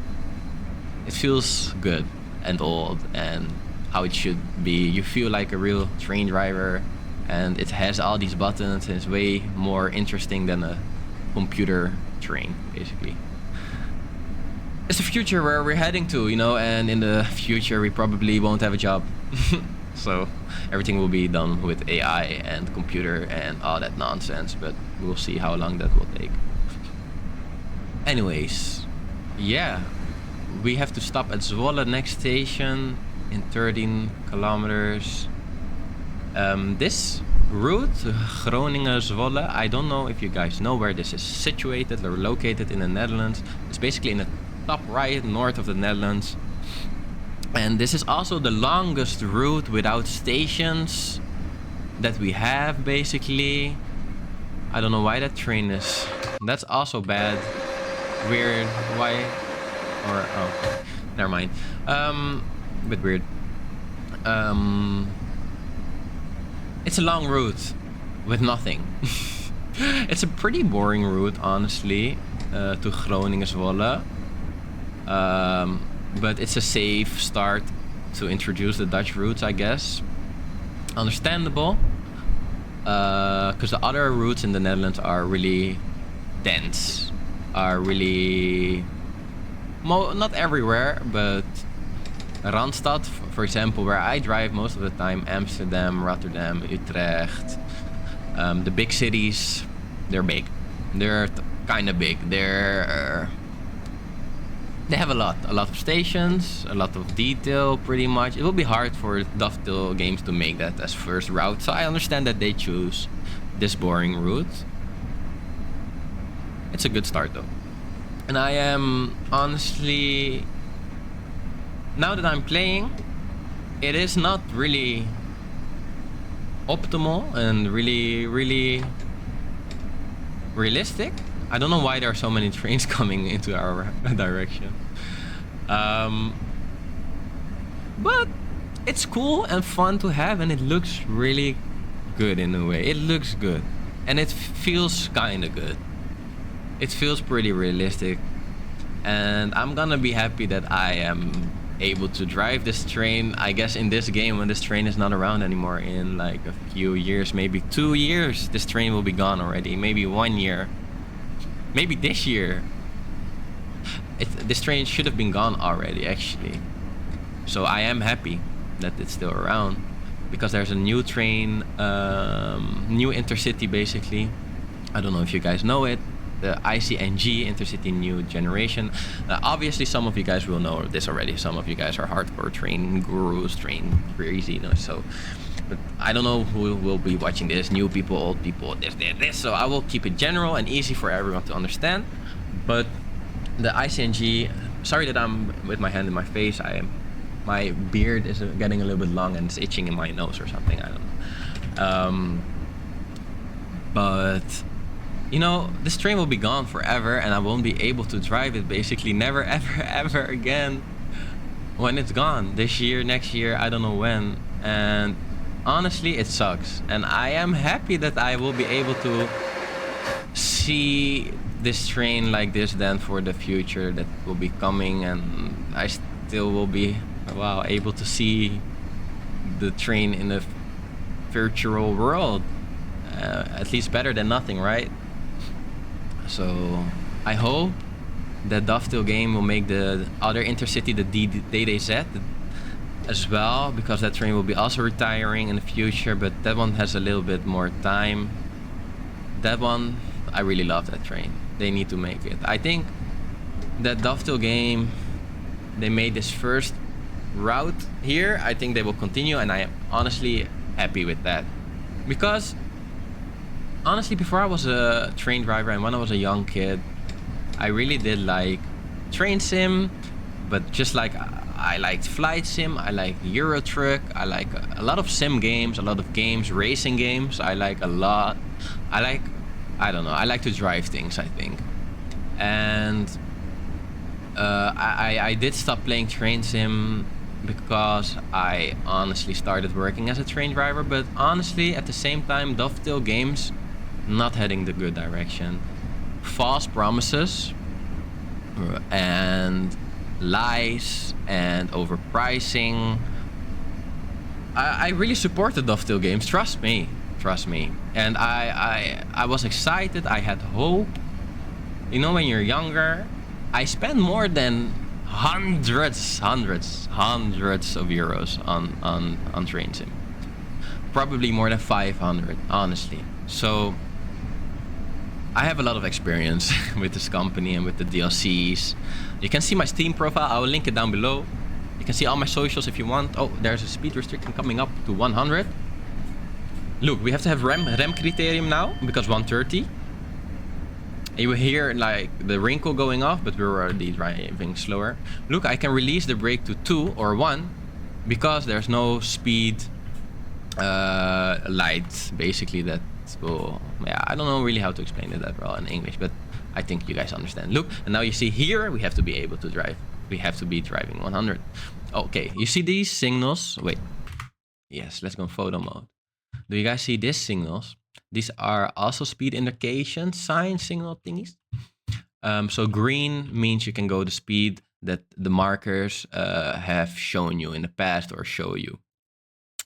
It feels good and old and how it should be. You feel like a real train driver, and it has all these buttons and it's way more interesting than a computer train, basically. It's the future where we're heading to, you know, and in the future we probably won't have a job. So everything will be done with AI and computer and all that nonsense, but we'll see how long that will take. Anyways, yeah, we have to stop at Zwolle next station in 13 kilometers. This route, Groningen, Zwolle, I don't know if you guys know where this is situated or located in the Netherlands. It's basically in the top right north of the Netherlands. And this is also the longest route without stations that we have, basically. I don't know why that train is. That's also bad. Weird. Why? Or, oh, never mind. Bit weird. It's a long route with nothing. It's a pretty boring route, honestly, to Groningen, Zwolle. But it's a safe start to introduce the Dutch routes, I guess. Understandable. Because the other routes in the Netherlands are really dense. Are really... not everywhere, but... Randstad, for example, where I drive most of the time, Amsterdam, Rotterdam, Utrecht. The big cities, they're big. They're kind of big. They have a lot of stations, a lot of detail, pretty much. It will be hard for Dovetail games to make that as first route, so I understand that they choose this boring route. It's a good start though. And I am honestly, now that I'm playing, it is not really optimal and really realistic. I don't know why there are so many trains coming into our direction. But it's cool and fun to have, and it looks really good in a way. It looks good. And it feels kinda good. It feels pretty realistic. And I'm gonna be happy that I am able to drive this train, I guess, in this game when this train is not around anymore. In like a few years, maybe 2 years, this train will be gone already. Maybe 1 year. Maybe this year. This train should have been gone already, actually. So I am happy that it's still around, because there's a new train, new intercity, basically. I don't know if you guys know it. The ICNG, Intercity New Generation. Obviously, some of you guys will know this already. Some of you guys are hardcore train gurus, train crazy, you know. So, but I don't know who will be watching this. New people, old people, this. So I will keep it general and easy for everyone to understand. But the ICNG. Sorry that I'm with my hand in my face. My beard is getting a little bit long and it's itching in my nose or something. I don't know. But you know, this train will be gone forever and I won't be able to drive it, basically never ever again when it's gone. This year, next year, I don't know when. And honestly, it sucks. And I am happy that I will be able to see this train like this then for the future that will be coming, and I still will be Wow, able to see the train in a virtual world. At least better than nothing, right? So I hope that Dovetail game will make the other intercity, the DDZ, as well, because that train will be also retiring in the future, but that one has a little bit more time. That one, I really love that train. They need to make it. I think that Dovetail game, they made this first route here. I think they will continue, and I am honestly happy with that. Because, honestly, before I was a train driver and when I was a young kid, I really did like train sim, but just like I liked flight sim, I like Euro Truck, I like a lot of sim games, a lot of games, racing games. I like a lot. I don't know, I like to drive things, I think. And I did stop playing train sim because I honestly started working as a train driver, but honestly, at the same time, Dovetail games not heading the good direction. False promises and lies and overpricing. I really support the Dovetail games. Trust me. And I was excited. I had hope. You know, when you're younger, I spent more than hundreds of euros on train sim. Probably more than 500, honestly. So I have a lot of experience with this company and with the DLCs. You can see my Steam profile. I will link it down below. You can see all my socials if you want. Oh, there's a speed restriction coming up to 100. Look, we have to have rem criterium now because 130. You will hear like the wrinkle going off, but we're already driving slower. Look, I can release the brake to 2 or 1 because there's no speed light, basically, that will, yeah, I don't know really how to explain it that well in English, but I think you guys understand. Look, and now you see here we have to be able to drive. We have to be driving 100. Okay, you see these signals? Wait. Yes, let's go photo mode. Do you guys see these signals? These are also speed indication sign signal thingies. So green means you can go the speed that the markers have shown you in the past or show you.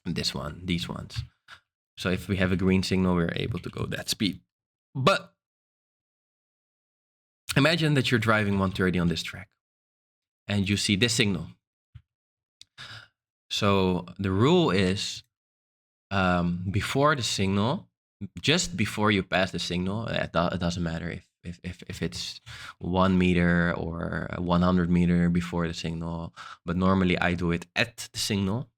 These ones. So if we have a green signal, we're able to go that speed. But imagine that you're driving 130 on this track and you see this signal. So the rule is before the signal, just before you pass the signal, it doesn't matter if it's 1 meter or 100 meter before the signal, but normally I do it at the signal.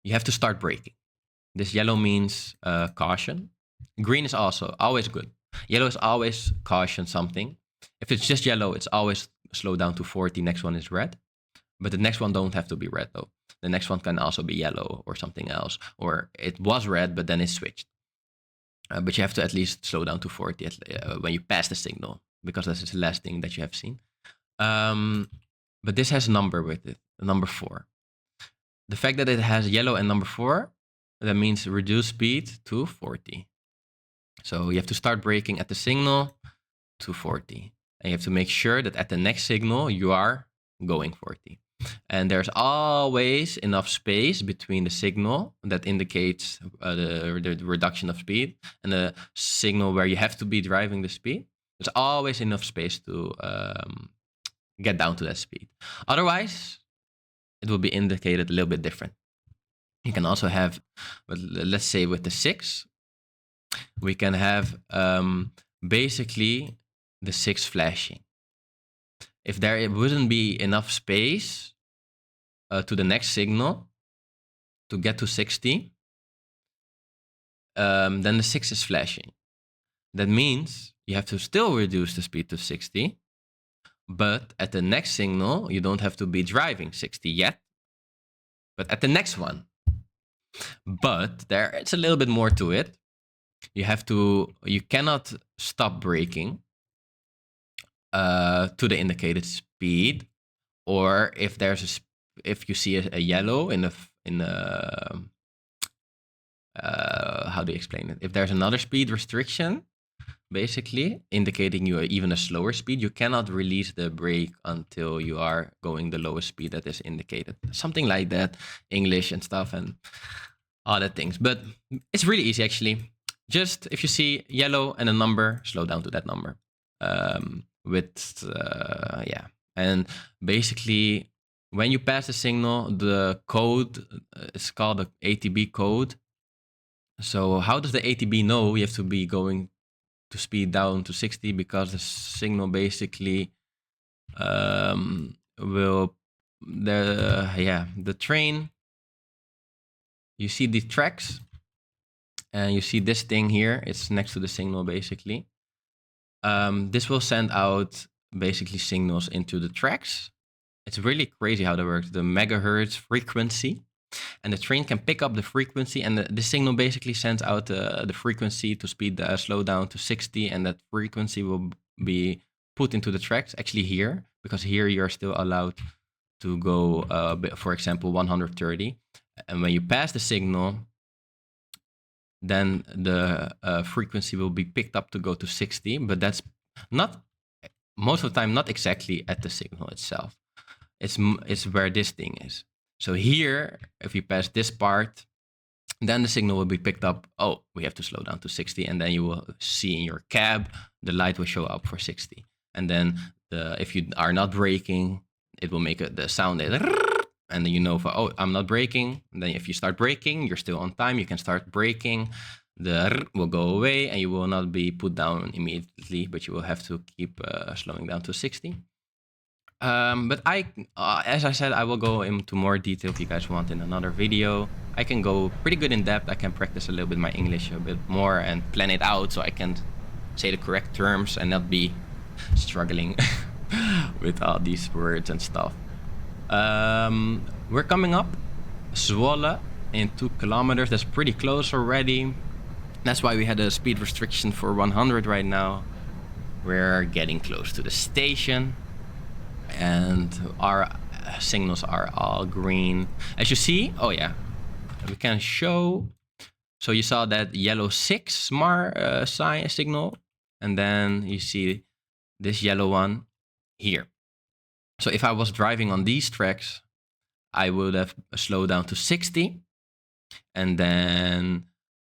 You have to start braking. This yellow means caution. Green is also always good. Yellow is always caution something. If it's just yellow, it's always slow down to 40. Next one is red. But the next one don't have to be red though. The next one can also be yellow or something else. Or it was red, but then it switched. But you have to at least slow down to 40 when you pass the signal, because that's the last thing that you have seen. But this has a number with it, number 4. The fact that it has yellow and number 4, that means reduce speed to 40. So you have to start braking at the signal to 40. And you have to make sure that at the next signal, you are going 40. And there's always enough space between the signal that indicates the reduction of speed and the signal where you have to be driving the speed. There's always enough space to get down to that speed. Otherwise, it will be indicated a little bit different. You can also have, let's say with the 6, we can have basically the 6 flashing. If there wouldn't be enough space to the next signal to get to 60, then the 6 is flashing. That means you have to still reduce the speed to 60, but at the next signal, you don't have to be driving 60 yet, but at the next one. But it's a little bit more to it. You cannot stop braking to the indicated speed, or if you see a yellow in the how do you explain it? If there's another speed restriction, basically, indicating you even a slower speed. You cannot release the brake until you are going the lowest speed that is indicated. Something like that, English and stuff and other things. But it's really easy, actually. Just if you see yellow and a number, slow down to that number. Yeah. And basically, when you pass the signal, the code is called the ATB code. So how does the ATB know you have to be going to speed down to 60? Because the signal basically will the train, you see the tracks and you see this thing here, it's next to the signal basically. This will send out basically signals into the tracks. It's really crazy how that works, the megahertz frequency. And the train can pick up the frequency, and the signal basically sends out the frequency to slow down to 60, and that frequency will be put into the tracks, actually here, because here you're still allowed to go, for example, 130. And when you pass the signal, then the frequency will be picked up to go to 60, but that's not, most of the time, not exactly at the signal itself. It's where this thing is. So here, if you pass this part, then the signal will be picked up. Oh, we have to slow down to 60. And then you will see in your cab, the light will show up for 60. And then if you are not braking, it will make the sound. And then you know, oh, I'm not braking. And then if you start braking, you're still on time. You can start braking. The will go away and you will not be put down immediately, but you will have to keep slowing down to 60. But as I said, I will go into more detail if you guys want in another video. I can go pretty good in depth. I can practice a little bit my English a bit more and plan it out so I can say the correct terms and not be struggling with all these words and stuff. We're coming up Zwolle in 2 kilometers. That's pretty close already. That's why we had a speed restriction for 100 right now. We're getting close to the station. And our signals are all green. As you see, oh yeah, we can show. So you saw that yellow 6 sign signal, and then you see this yellow one here. So if I was driving on these tracks, I would have slowed down to 60, and then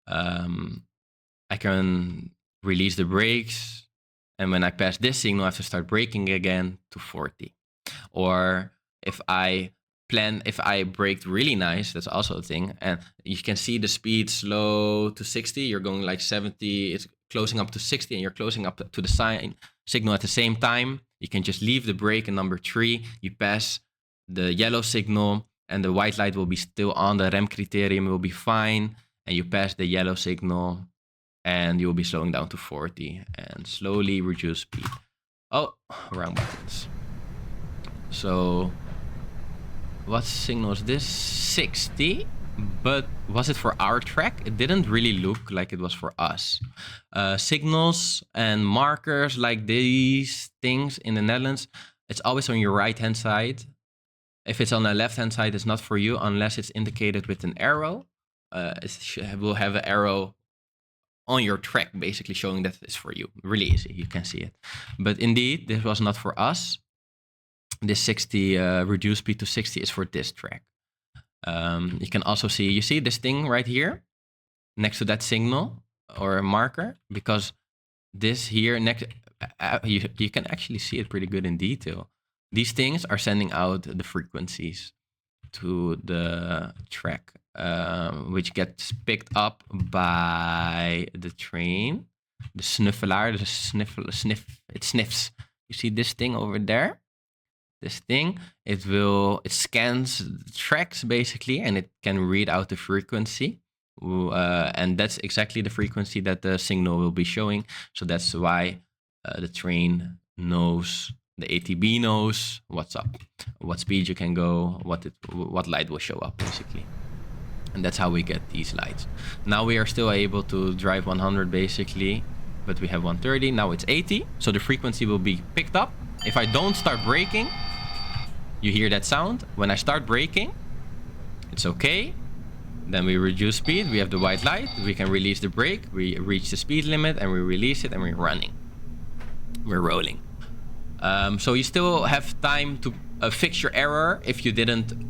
I can release the brakes. And when I pass this signal, I have to start braking again to 40. Or if I braked really nice, that's also a thing. And you can see the speed slow to 60. You're going like 70. It's closing up to 60 and you're closing up to the signal at the same time. You can just leave the brake in number 3. You pass the yellow signal and the white light will be still on. The rem criterium will be fine. And you pass the yellow signal and you'll be slowing down to 40 and slowly reduce speed. Oh, wrong buttons. So what signal is this? 60, but was it for our track? It didn't really look like it was for us. Signals and markers like these things in the Netherlands, it's always on your right hand side. If it's on the left hand side, it's not for you unless it's indicated with an arrow. It will have an arrow on your track, basically showing that it's for you. Really easy, you can see it. But indeed, this was not for us. This 60 reduced speed to 60 is for this track. You can also see, you see this thing right here next to that signal or a marker, because this here next, you can actually see it pretty good in detail. These things are sending out the frequencies to the track, which gets picked up by the train, the snuffelaar, it sniffs. You see this thing over there? This thing, it scans the tracks basically, and it can read out the frequency. And that's exactly the frequency that the signal will be showing. So that's why the train knows, the ATB knows what's up, what speed you can go, what light will show up basically. And that's how we get these lights. Now we are still able to drive 100 basically, but we have 130. Now it's 80, so the frequency will be picked up. If I don't start braking, you hear that sound. When I start braking, it's okay. Then we reduce speed. We have the white light. We can release the brake. We reach the speed limit and we release it and we're running. We're rolling. So you still have time to fix your error if you didn't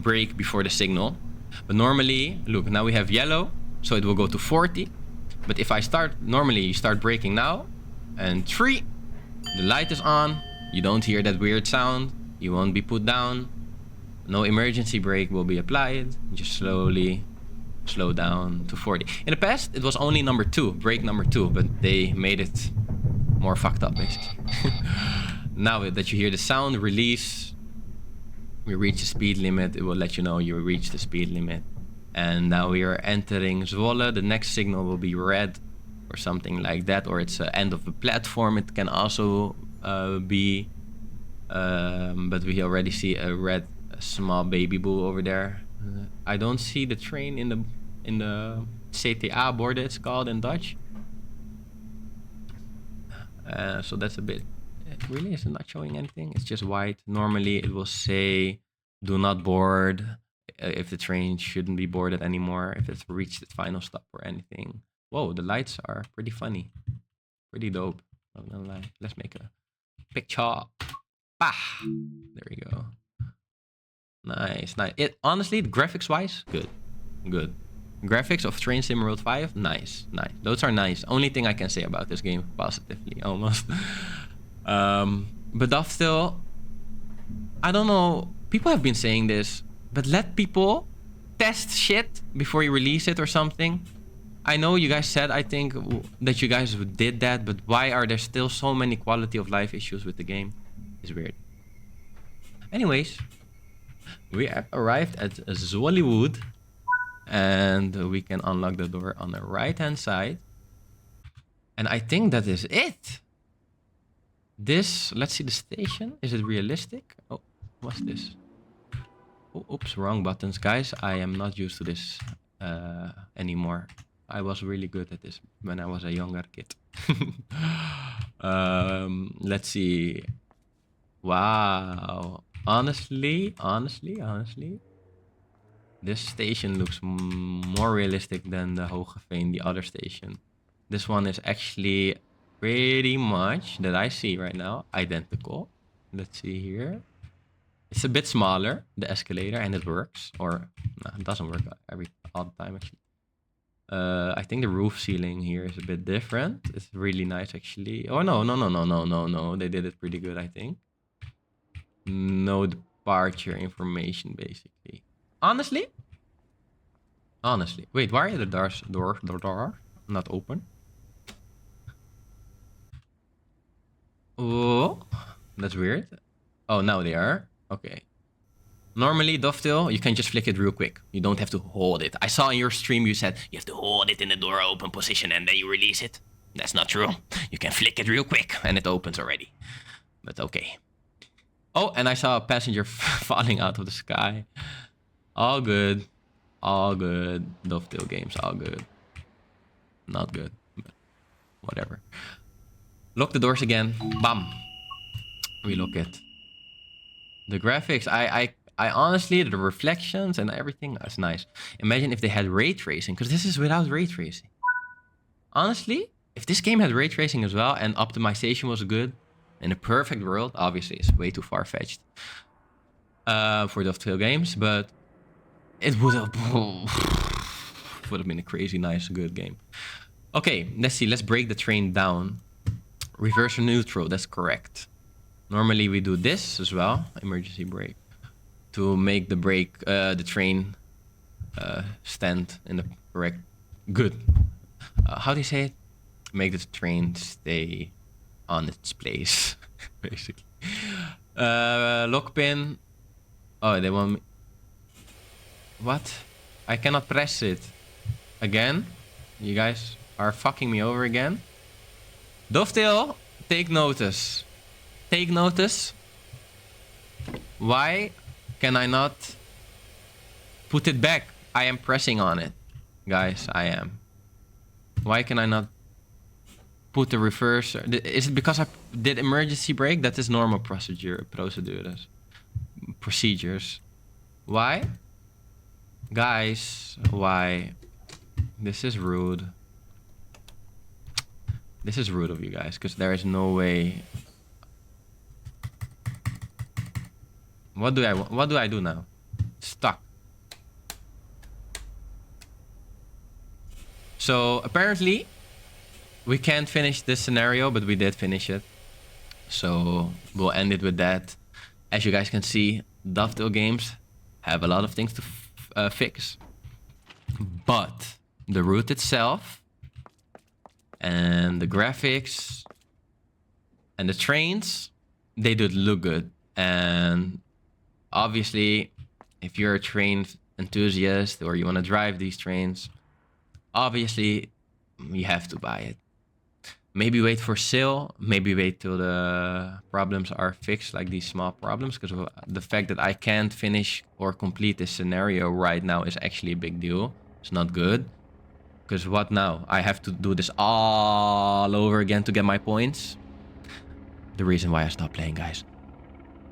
brake before the signal. But normally, look, now we have yellow, so it will go to 40. But if I start, normally you start braking now, and 3, the light is on. You don't hear that weird sound. You won't be put down. No emergency brake will be applied. Just slowly slow down to 40. In the past, it was only number 2, brake number 2, but they made it more fucked up, basically. Now that you hear the sound, release. We reach the speed limit. It will let you know you reached the speed limit. And now we are entering Zwolle. The next signal will be red or something like that. Or it's the end of the platform. It can also be. But we already see a red small baby bull over there. I don't see the train in the CTA board, it's called in Dutch. So that's a bit. It really is not showing anything. It's just white. Normally it will say do not board if the train shouldn't be boarded anymore, if it's reached its final stop or anything. Whoa, the lights are pretty funny. Pretty dope. I'm not gonna lie. Let's make a picture. Bah! There we go. Nice, nice. It honestly, graphics wise, good. Good. Graphics of Train Sim World 5, nice, nice. Those are nice. Only thing I can say about this game positively, almost. But Dovetail, I don't know. People have been saying this, but let people test shit before you release it or something. I know you guys said, I think, that you guys did that, but why are there still so many quality of life issues with the game? It's weird. Anyways, we have arrived at Zwolle, and we can unlock the door on the right-hand side. And I think that is it. This, let's see the station. Is it realistic? Oh, what's this? Oh, oops, wrong buttons, guys. I am not used to this anymore. I was really good at this when I was a younger kid. Let's see. Wow. Honestly, this station looks more realistic than the Hogeveen, the other station. This one is actually pretty much, that I see right now, identical. Let's see here. It's a bit smaller, the escalator, and it works. Or, no, it doesn't work all the time, actually. I think the roof ceiling here is a bit different. It's really nice, actually. Oh, no. They did it pretty good, I think. No departure information, basically. Honestly? Wait, why are the doors not open? Oh, that's weird. Oh, now they are. Okay. Normally, Dovetail, you can just flick it real quick. You don't have to hold it. I saw in your stream you said you have to hold it in the door open position and then you release it. That's not true. You can flick it real quick and it opens already. But okay. Oh, and I saw a passenger falling out of the sky. All good. All good. Dovetail games, all good. Not good, but whatever. Lock the doors again. Bam. We lock it. The graphics, I honestly, the reflections and everything, that's nice. Imagine if they had ray tracing, because this is without ray tracing. Honestly, if this game had ray tracing as well and optimization was good, in a perfect world, obviously it's way too far-fetched for Dovetail games, but it would have been a crazy nice, good game. Okay, let's see. Let's break the train down. Reverse or neutral, that's correct. Normally we do this as well, emergency brake, to make the brake, the train stand in the correct, good. How do you say it? Make the train stay on its place, basically. Lock pin. Oh, they want me. What? I cannot press it. Again? You guys are fucking me over again. Dovetail, take notice. Take notice. Why can I not put it back? I am pressing on it. Guys, I am. Why can I not put the reverse? Is it because I did emergency brake? That is normal procedures. Why? Guys, why? This is rude. This is rude of you guys, because there is no way. What do I do now? Stuck. So apparently we can't finish this scenario, but we did finish it. So we'll end it with that. As you guys can see, Dovetail games have a lot of things to fix. But the route itself and the graphics and the trains, they do look good. And obviously, if you're a train enthusiast or you want to drive these trains, obviously you have to buy it. Maybe wait for sale, maybe wait till the problems are fixed, like these small problems, because the fact that I can't finish or complete this scenario right now is actually a big deal. It's not good. Because what now? I have to do this all over again to get my points? The reason why I stopped playing, guys.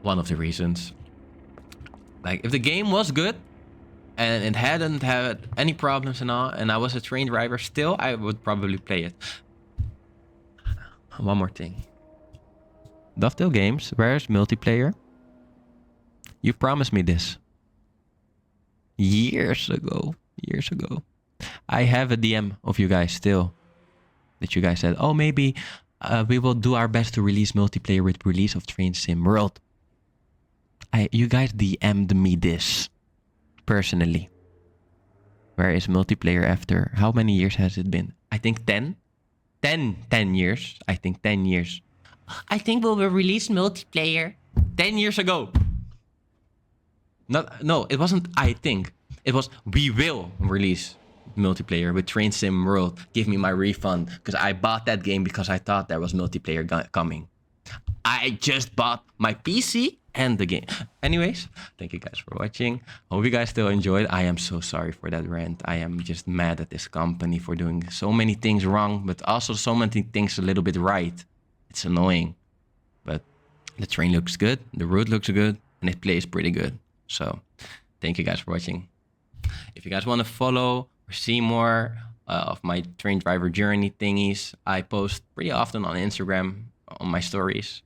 One of the reasons. Like, if the game was good and it hadn't had any problems and all, and I was a Traindriver still, I would probably play it. One more thing. Dovetail Games, where's multiplayer? You promised me this. Years ago. Years ago. I have a DM of you guys still. That you guys said, oh, maybe we will do our best to release multiplayer with release of Train Sim World. You guys DM'd me this. Personally. Where is multiplayer after? How many years has it been? I think 10? 10 years. I think 10 years. I think we will release multiplayer 10 years ago. No, it wasn't I think. It was we will release multiplayer with Train Sim World. Give me my refund. Because I bought that game because I thought there was multiplayer coming. I just bought my PC and the game. Anyways, thank you guys for watching. Hope you guys still enjoyed. I am so sorry for that rant. I am just mad at this company for doing so many things wrong, but also so many things a little bit right. It's annoying. But the train looks good, the route looks good, and it plays pretty good. So thank you guys for watching. If you guys want to follow or see more of my Traindriver journey thingies, I post pretty often on Instagram on my stories.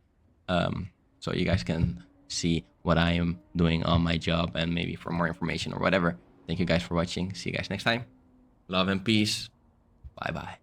So you guys can see what I am doing on my job and maybe for more information or whatever. Thank you guys for watching. See you guys next time. Love and peace. Bye bye.